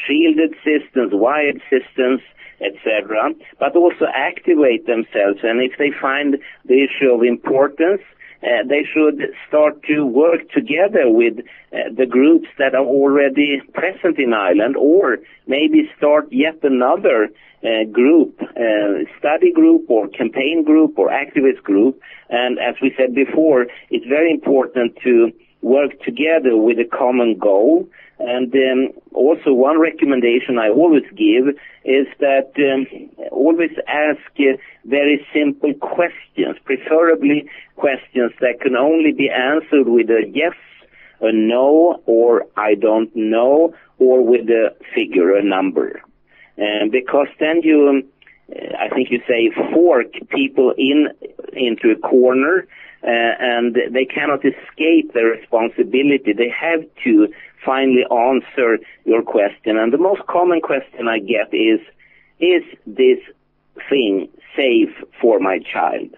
shielded systems, wired systems, etc., but also activate themselves. And if they find the issue of importance, they should start to work together with the groups that are already present in Ireland, or maybe start yet another group, study group or campaign group or activist group. And as we said before, it's very important to work together with a common goal. And also one recommendation I always give is that always ask very simple questions, preferably questions that can only be answered with a yes, a no, or I don't know, or with a figure, a number. Because then you, I think you say, fork people into a corner, and they cannot escape their responsibility. They have to finally answer your question. And the most common question I get is this thing safe for my child?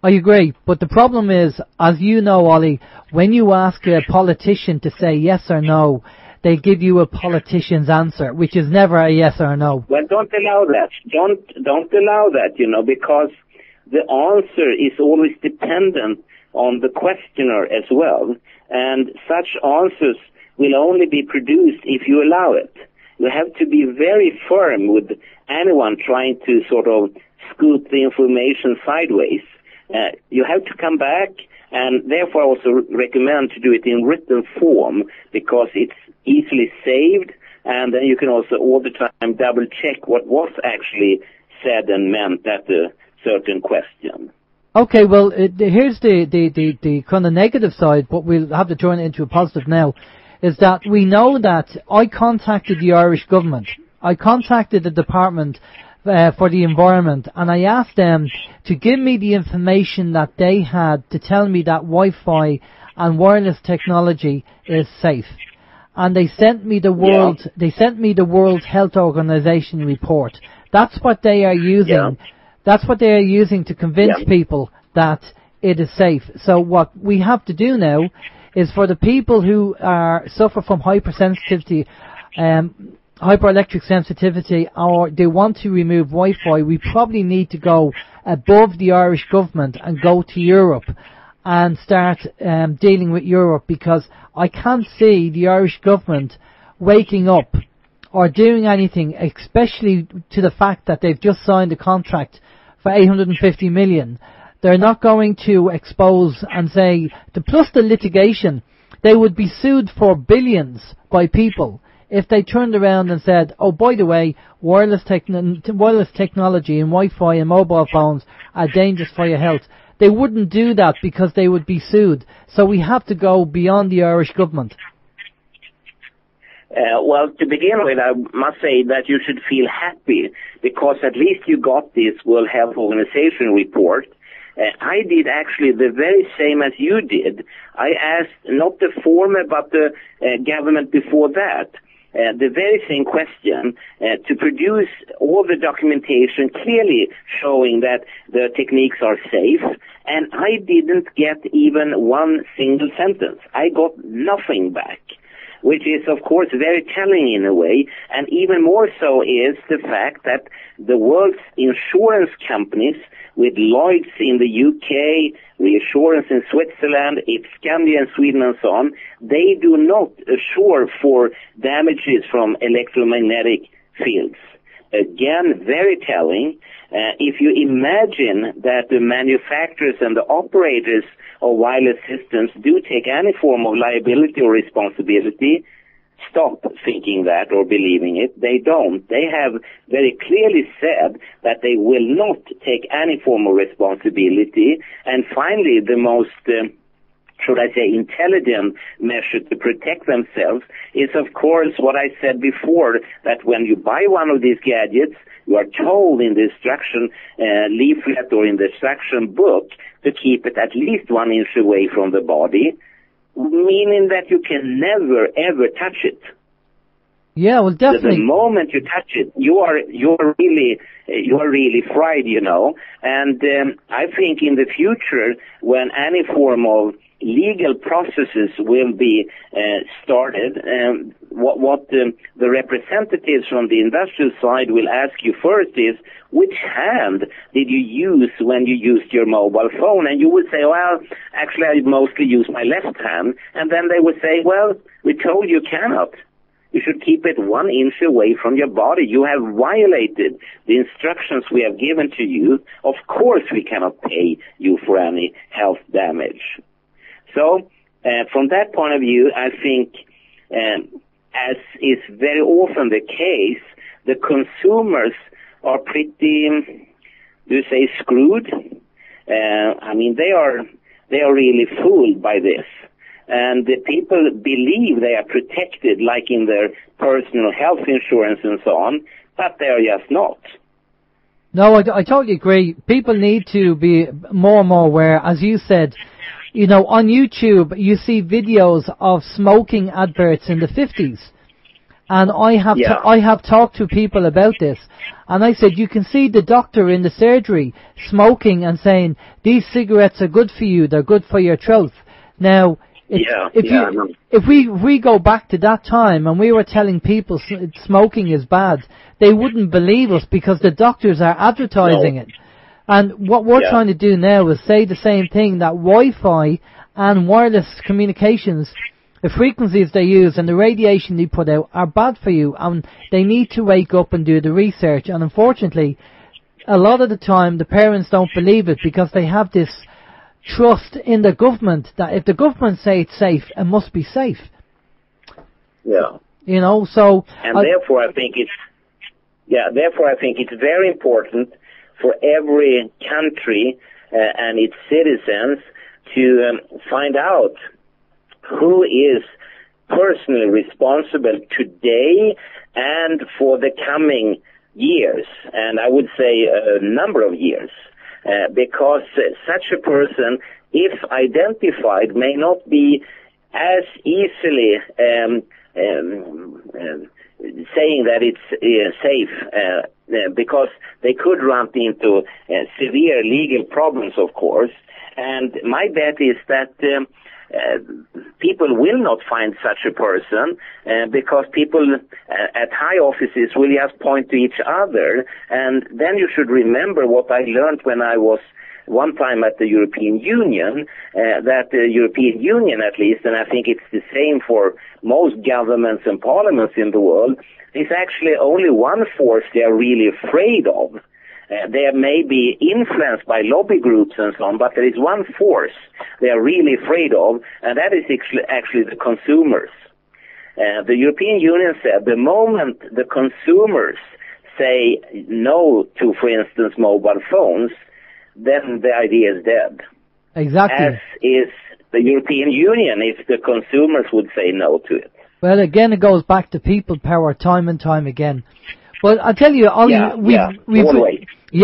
I agree, but the problem is, as you know, Ollie, when you ask a politician to say yes or no, they give you a politician's answer, which is never a yes or a no. Well, don't allow that. Don't allow that, because the answer is always dependent on the questioner as well. And such answers will only be produced if you allow it. You have to be very firm with anyone trying to sort of scoop the information sideways. You have to come back, and therefore I also recommend to do it in written form, because it's easily saved, and then you can also all the time double check what was actually said and meant at a certain question. Okay, well, here's the kind of negative side, but we'll have to turn it into a positive now, is that we know that I contacted the Irish government. I contacted the Department for the Environment, and I asked them to give me the information that they had to tell me that Wi-Fi and wireless technology is safe. And they sent me the World Health Organization report. That's what they are using. Yeah. That's what they are using to convince people that it is safe. So what we have to do now is, for the people who suffer from hypersensitivity, hyperelectric sensitivity, or they want to remove Wi-Fi, we probably need to go above the Irish government and go to Europe and start dealing with Europe, because I can't see the Irish government waking up or doing anything, especially to the fact that they've just signed a contract for 850 million. They're not going to expose and say, plus the litigation, they would be sued for billions by people if they turned around and said, oh, by the way, wireless technology and Wi-Fi and mobile phones are dangerous for your health. They wouldn't do that because they would be sued. So we have to go beyond the Irish government. Well, to begin with, I must say that you should feel happy because at least you got this World Health Organization report. I did actually the very same as you did. I asked not the former but the government before that the very same question to produce all the documentation clearly showing that the techniques are safe, and I didn't get even one single sentence. I got nothing back, which is, of course, very telling in a way, and even more so is the fact that the world's insurance companies, with Lloyds in the UK, Reassurance in Switzerland, Ipscandia in Sweden and so on, they do not assure for damages from electromagnetic fields. Again, very telling. If you imagine that the manufacturers and the operators of wireless systems do take any form of liability or responsibility, stop thinking that or believing it. They don't. They have very clearly said that they will not take any form of responsibility. And finally, the most should I say, intelligent measure to protect themselves is, of course, what I said before, that when you buy one of these gadgets, you are told in the instruction leaflet or in the instruction book to keep it at least 1 inch away from the body, meaning that you can never, ever touch it. Yeah, well, definitely. The moment you touch it, you are really fried, you know. And I think in the future, when any form of legal processes will be started, what the representatives from the industrial side will ask you first is, which hand did you use when you used your mobile phone? And you would say, well, actually I mostly use my left hand. And then they would say, well, we told you cannot. You should keep it 1 inch away from your body. You have violated the instructions we have given to you. Of course we cannot pay you for any health damage. So, from that point of view, I think, as is very often the case, the consumers are pretty, screwed? I mean, they are really fooled by this. And the people believe they are protected, like in their personal health insurance and so on, but they are just not. No, I totally agree. People need to be more and more aware. As you said, you know, on YouTube, you see videos of smoking adverts in the 50s. And I have talked to people about this. And I said, you can see the doctor in the surgery smoking and saying, these cigarettes are good for you, they're good for your throat. Now, if we go back to that time and we were telling people smoking is bad, they wouldn't believe us because the doctors are advertising it. And what we're trying to do now is say the same thing, that Wi-Fi and wireless communications, the frequencies they use and the radiation they put out are bad for you, and they need to wake up and do the research. And unfortunately, a lot of the time the parents don't believe it because they have this trust in the government that if the government say it's safe, it must be safe. Yeah. You know, so... And therefore I think it's very important for every country and its citizens to find out who is personally responsible today and for the coming years, and I would say a number of years, because such a person, if identified, may not be as easily saying that it's safe, because they could run into severe legal problems, of course. And my bet is that people will not find such a person because people at high offices will just point to each other. And then you should remember what I learned when I was one time at the European Union, that the European Union at least, and I think it's the same for most governments and parliaments in the world, is actually only one force they are really afraid of. They may be influenced by lobby groups and so on, but there is one force they are really afraid of, and that is actually the consumers. The European Union said the moment the consumers say no to, for instance, mobile phones, then the idea is dead. Exactly. As is the European Union if the consumers would say no to it. Well, again, it goes back to people power time and time again. But I tell you, Ollie,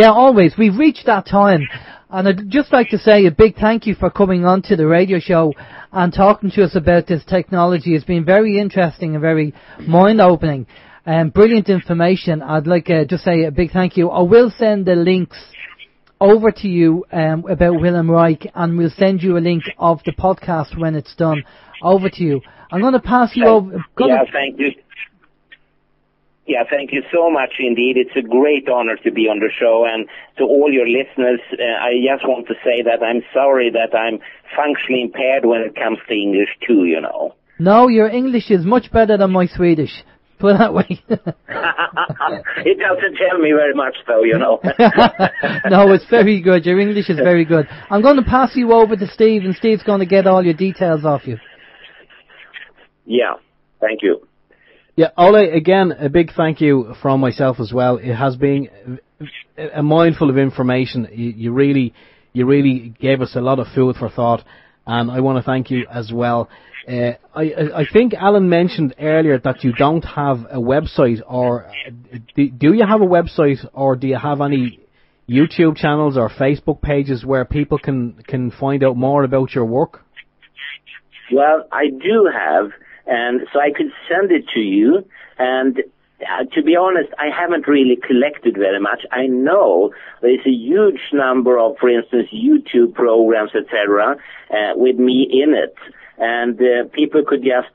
always. We've reached that time. And I'd just like to say a big thank you for coming on to the radio show and talking to us about this technology. It's been very interesting and very mind-opening and brilliant information. I'd like to just say a big thank you. I will send the links over to you about Wilhelm Reich, and we'll send you a link of the podcast when it's done over to you. I'm going to pass you over. Thank you. Yeah, thank you so much indeed. It's a great honor to be on the show, and to all your listeners, I just want to say that I'm sorry that I'm functionally impaired when it comes to English too, you know. No, your English is much better than my Swedish. Put it that way. It doesn't tell me very much, though, you know. No, it's very good. Your English is very good. I'm going to pass you over to Steve, and Steve's going to get all your details off you. Yeah, thank you. Yeah, Ole, again, a big thank you from myself as well. It has been a mindful of information. You really gave us a lot of food for thought, and I want to thank you as well. I think Alan mentioned earlier that you don't have a website, or do you have a website, or do you have any YouTube channels or Facebook pages where people can find out more about your work? Well, I do have. And so I could send it to you, and to be honest, I haven't really collected very much. I know there's a huge number of, for instance, YouTube programs, etc., with me in it. And people could just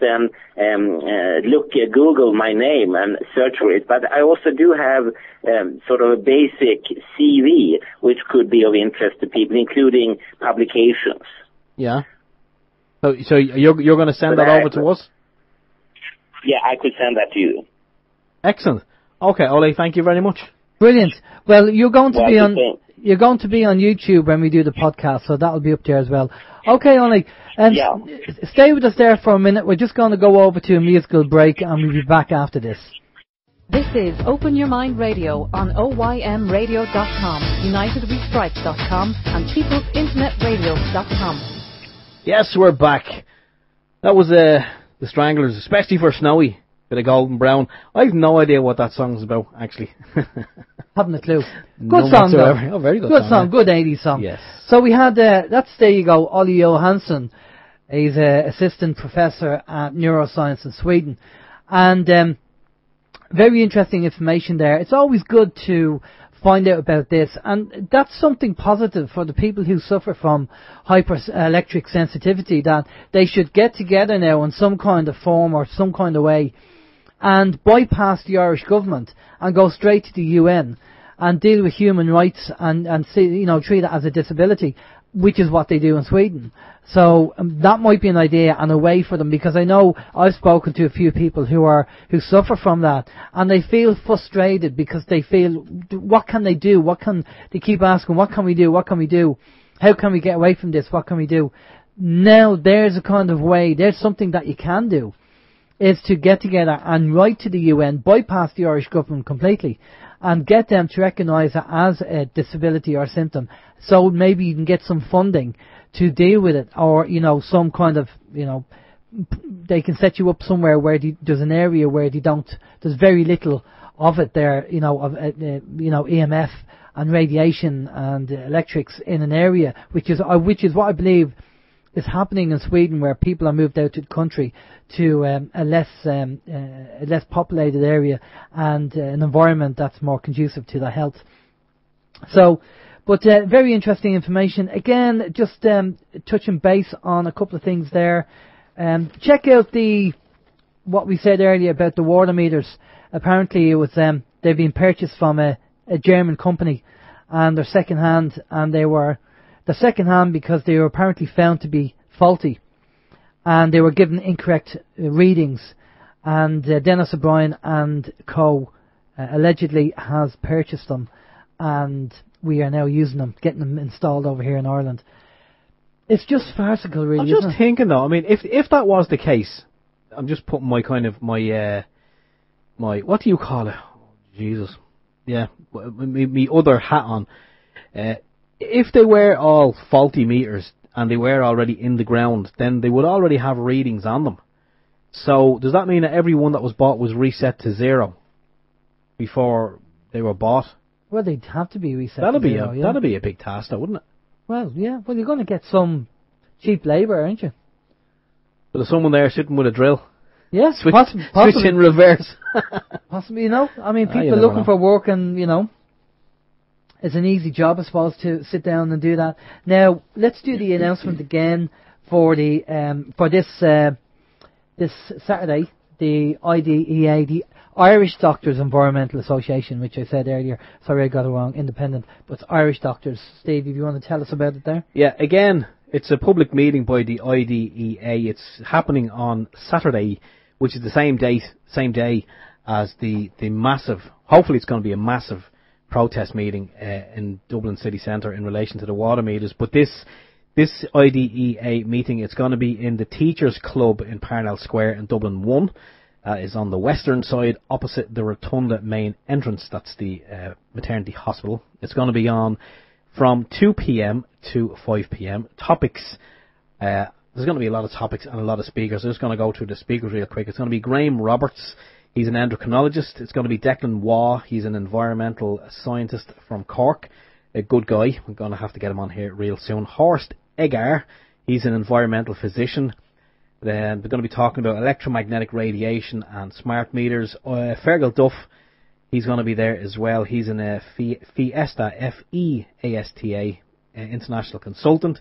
Google my name and search for it. But I also do have sort of a basic CV, which could be of interest to people, including publications. Yeah. So you're going to send that over to us? Yeah, I could send that to you. Excellent. Okay, Ole, thank you very much. Brilliant. Well, you're going to be on YouTube when we do the podcast, so that'll be up there as well. Okay, Ole, stay with us there for a minute. We're just going to go over to a musical break, and we'll be back after this. This is Open Your Mind Radio on OYMradio.com, UnitedWeStrike.com, and PeoplesInternetRadio.com. Yes, we're back. That was the Stranglers, especially for Snowy, bit of Golden Brown. I have no idea what that song's about, actually. Haven't a clue. Good song, though. Oh, very good song. Yeah. Good 80s song. Yes. So we had, there you go, Olle Johansson. He's an assistant professor at Neuroscience in Sweden. And very interesting information there. It's always good to find out about this, and that's something positive for the people who suffer from hyperelectric sensitivity, that they should get together now in some kind of form or some kind of way and bypass the Irish government and go straight to the UN and deal with human rights and see, treat it as a disability, which is what they do in Sweden. So that might be an idea and a way for them, because I know I've spoken to a few people who suffer from that, and they feel frustrated because they feel, what can they do? They keep asking, what can we do? What can we do? How can we get away from this? What can we do? Now there's a kind of way, there's something that you can do, is to get together and write to the UN, bypass the Irish government completely, and get them to recognise it as a disability or symptom. So maybe you can get some funding to deal with it, or, some kind of, they can set you up somewhere where there's an area where there's very little of it there, of EMF and radiation and electrics in an area, which is what I believe is happening in Sweden, where people are moved out to the country to a less populated area and an environment that's more conducive to their health. So, but very interesting information. Again, just touching base on a couple of things there. Check out what we said earlier about the water meters. Apparently, it was they've been purchased from a German company, and they're second hand, and they're second hand because they were apparently found to be faulty, and they were given incorrect readings. And Denis Brien and Co. Allegedly has purchased them, and we are now using them, getting them installed over here in Ireland. It's just farcical, really. I'm just thinking, though. I mean, if that was the case, I'm just putting my what do you call it? Oh, Jesus, yeah, my other hat on. If they were all faulty meters and they were already in the ground, then they would already have readings on them. So does that mean that everyone that was bought was reset to zero before they were bought? Well, they'd have to be reset. That'd to zero, that'd be a big task, though, wouldn't it? Well, yeah. Well, you're going to get some cheap labour, aren't you? But there's someone there sitting with a drill. Yes, Switch possibly. in reverse. Possibly, you know. I mean, You people are never looking know. for work, and, you know, it's an easy job, I suppose, to sit down and do that. Now, let's do the announcement again for the for this Saturday, the IDEA, the Irish Doctors Environmental Association, which I said earlier. Sorry, I got it wrong. Independent, but it's Irish Doctors. Steve, if you want to tell us about it there. Yeah, again, it's a public meeting by the IDEA. It's happening on Saturday, which is the same day as the massive, hopefully it's going to be a massive protest meeting in Dublin city centre in relation to the water meters. But this IDEA meeting, it's going to be in the Teachers Club in Parnell Square in Dublin 1. Is on the western side, opposite the Rotunda main entrance. That's the maternity hospital. It's going to be on from 2 p.m. to 5 p.m. Topics, there's going to be a lot of topics and a lot of speakers. I'm just going to go through the speakers real quick. It's going to be Graham Roberts. He's an endocrinologist. It's going to be Declan Waugh. He's an environmental scientist from Cork. A good guy. We're going to have to get him on here real soon. Horst Eggar. He's an environmental physician. Then they're going to be talking about electromagnetic radiation and smart meters. Fergal Duff, he's going to be there as well. He's an Fiesta, F-E-A-S-T-A, international consultant.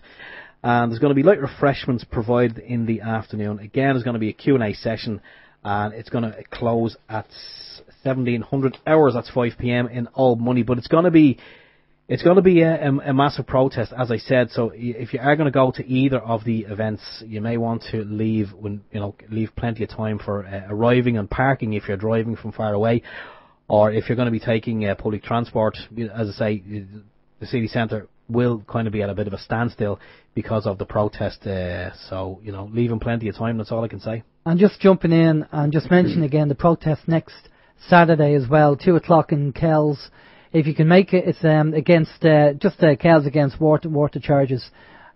And there's going to be light refreshments provided in the afternoon. Again, there's going to be a Q&A session, and it's going to close at 1700 hours. That's 5 p.m. in Old Money. But it's going to be a massive protest, as I said. So if you are going to go to either of the events, you may want to leave plenty of time for arriving and parking if you're driving from far away, or if you're going to be taking public transport. As I say, the city centre will kind of be at a bit of a standstill because of the protest. So leaving plenty of time. That's all I can say. And just jumping in and just mention again the protest next Saturday as well, 2:00 in Kells. If you can make it, it's against Kells against water charges.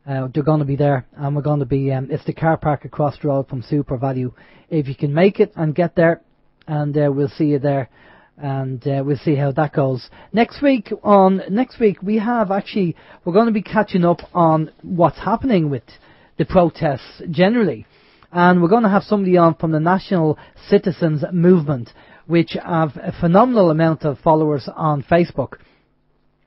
They're going to be there, and we're going to be. It's the car park across the road from Super Value. If you can make it and get there, and we'll see you there, and we'll see how that goes. Next week we're going to be catching up on what's happening with the protests generally, and we're going to have somebody on from the National Citizens Movement, which have a phenomenal amount of followers on Facebook,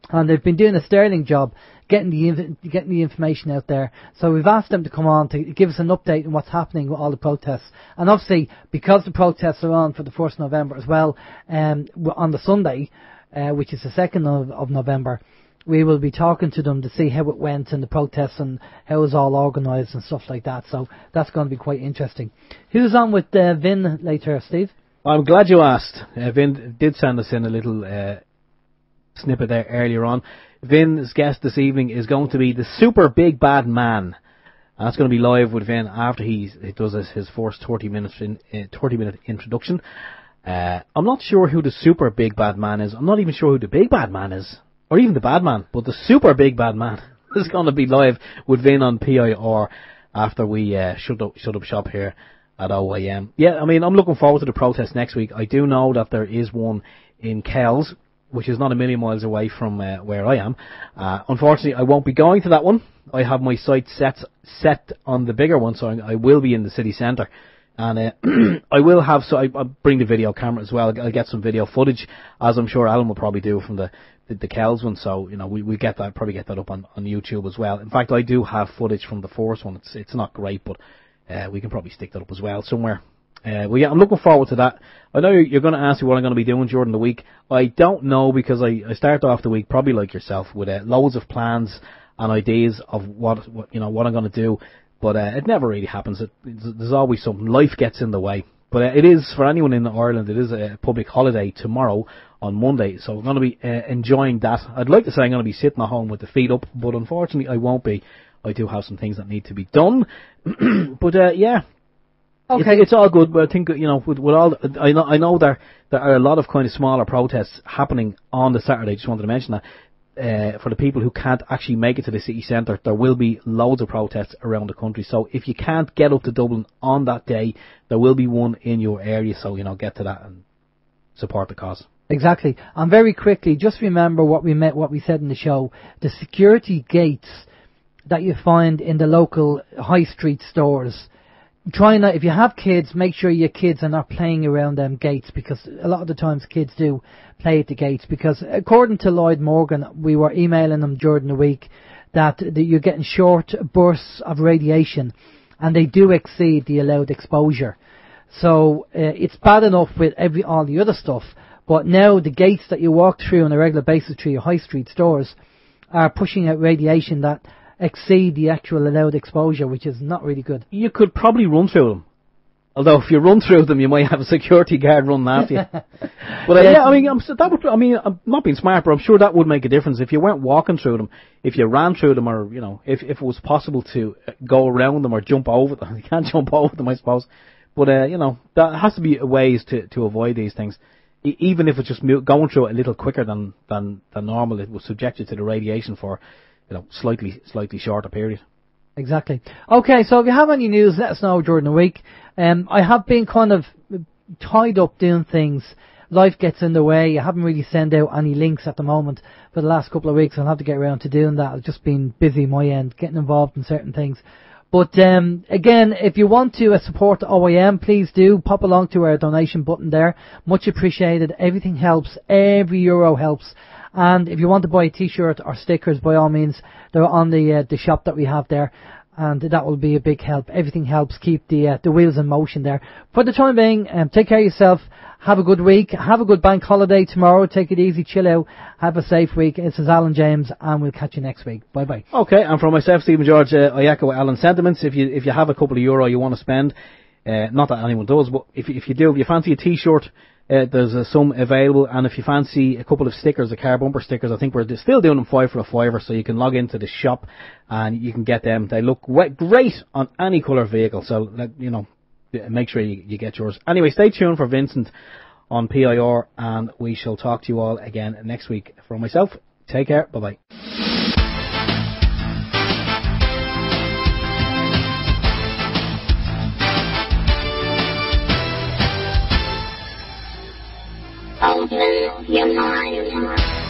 and they've been doing a sterling job getting the information out there. So we've asked them to come on to give us an update on what's happening with all the protests. And obviously, because the protests are on for the 1st of November as well, on the Sunday, which is the 2nd of November, we will be talking to them to see how it went in the protests and how it was all organised and stuff like that. So that's going to be quite interesting. Who's on with Vin later, Steve? I'm glad you asked. Vin did send us in a little snippet there earlier on. Vin's guest this evening is going to be the Super Big Bad Man. And that's going to be live with Vin after he does his first 30-minute introduction. I'm not sure who the Super Big Bad Man is. I'm not even sure who the Big Bad Man is, or even the Bad Man. But the Super Big Bad Man is going to be live with Vin on PIR after we shut up shop here at OYM. Yeah, I mean, I'm looking forward to the protest next week. I do know that there is one in Kells, which is not a million miles away from where I am. Unfortunately, I won't be going to that one. I have my sights set on the bigger one, so I will be in the city centre. And I'll bring the video camera as well. I'll get some video footage, as I'm sure Alan will probably do from the Kells one. So, we get that, probably get that up on YouTube as well. In fact, I do have footage from the first one. It's not great, but we can probably stick that up as well somewhere. I'm looking forward to that. I know you're going to ask me what I'm going to be doing during the week. I don't know, because I start off the week probably like yourself with loads of plans and ideas of what I'm going to do, but it never really happens. There's always something. Life gets in the way. But it is, for anyone in Ireland, it is a public holiday tomorrow on Monday, so I'm going to be enjoying that. I'd like to say I'm going to be sitting at home with the feet up, but unfortunately I won't be. I do have some things that need to be done. But yeah. Okay, it's all good. But I think with all, I know there are a lot of kind of smaller protests happening on the Saturday. Just wanted to mention that for the people who can't actually make it to the city centre, there will be loads of protests around the country. So if you can't get up to Dublin on that day, there will be one in your area. So, get to that and support the cause. Exactly. And very quickly, just remember what we said in the show. The security gates that you find in the local high street stores, try not, if you have kids, make sure your kids are not playing around them gates, because a lot of the times kids do play at the gates, because according to Lloyd Morgan, we were emailing them during the week that you're getting short bursts of radiation and they do exceed the allowed exposure. So it's bad enough with all the other stuff, but now the gates that you walk through on a regular basis through your high street stores are pushing out radiation that exceed the actual allowed exposure, which is not really good. You could probably run through them. Although if you run through them, you might have a security guard running after you. But I'm not being smart, but I'm sure that would make a difference if you weren't walking through them. If you ran through them, or if it was possible to go around them or jump over them. You can't jump over them, I suppose. But there has to be ways to avoid these things. Even if it's just going through it a little quicker than normal, it will subject you to the radiation for slightly shorter period. Exactly. Okay, so if you have any news, let us know during the week. I have been kind of tied up doing things. Life gets in the way. I haven't really sent out any links at the moment for the last couple of weeks. I'll have to get around to doing that. I've just been busy my end, getting involved in certain things. But again, if you want to support the OYM, please do pop along to our donation button there. Much appreciated. Everything helps. Every euro helps. And if you want to buy a t-shirt or stickers, by all means, they're on the shop that we have there, and that will be a big help. Everything helps keep the wheels in motion there. For the time being, take care of yourself. Have a good week. Have a good bank holiday tomorrow. Take it easy, chill out. Have a safe week. This is Alan James, and we'll catch you next week. Bye bye. Okay, and from myself, Stephen George, I echo Alan's sentiments. If you have a couple of euro you want to spend, not that anyone does, but if you do, if you fancy a t-shirt, there's some available, and if you fancy a couple of stickers, the car bumper stickers, I think we're still doing them 5 for a fiver, so you can log into the shop and you can get them. They look great on any colour vehicle, so make sure you get yours. Anyway, stay tuned for Vincent on PIR, and we shall talk to you all again next week. From myself, take care, bye bye. Open your mind.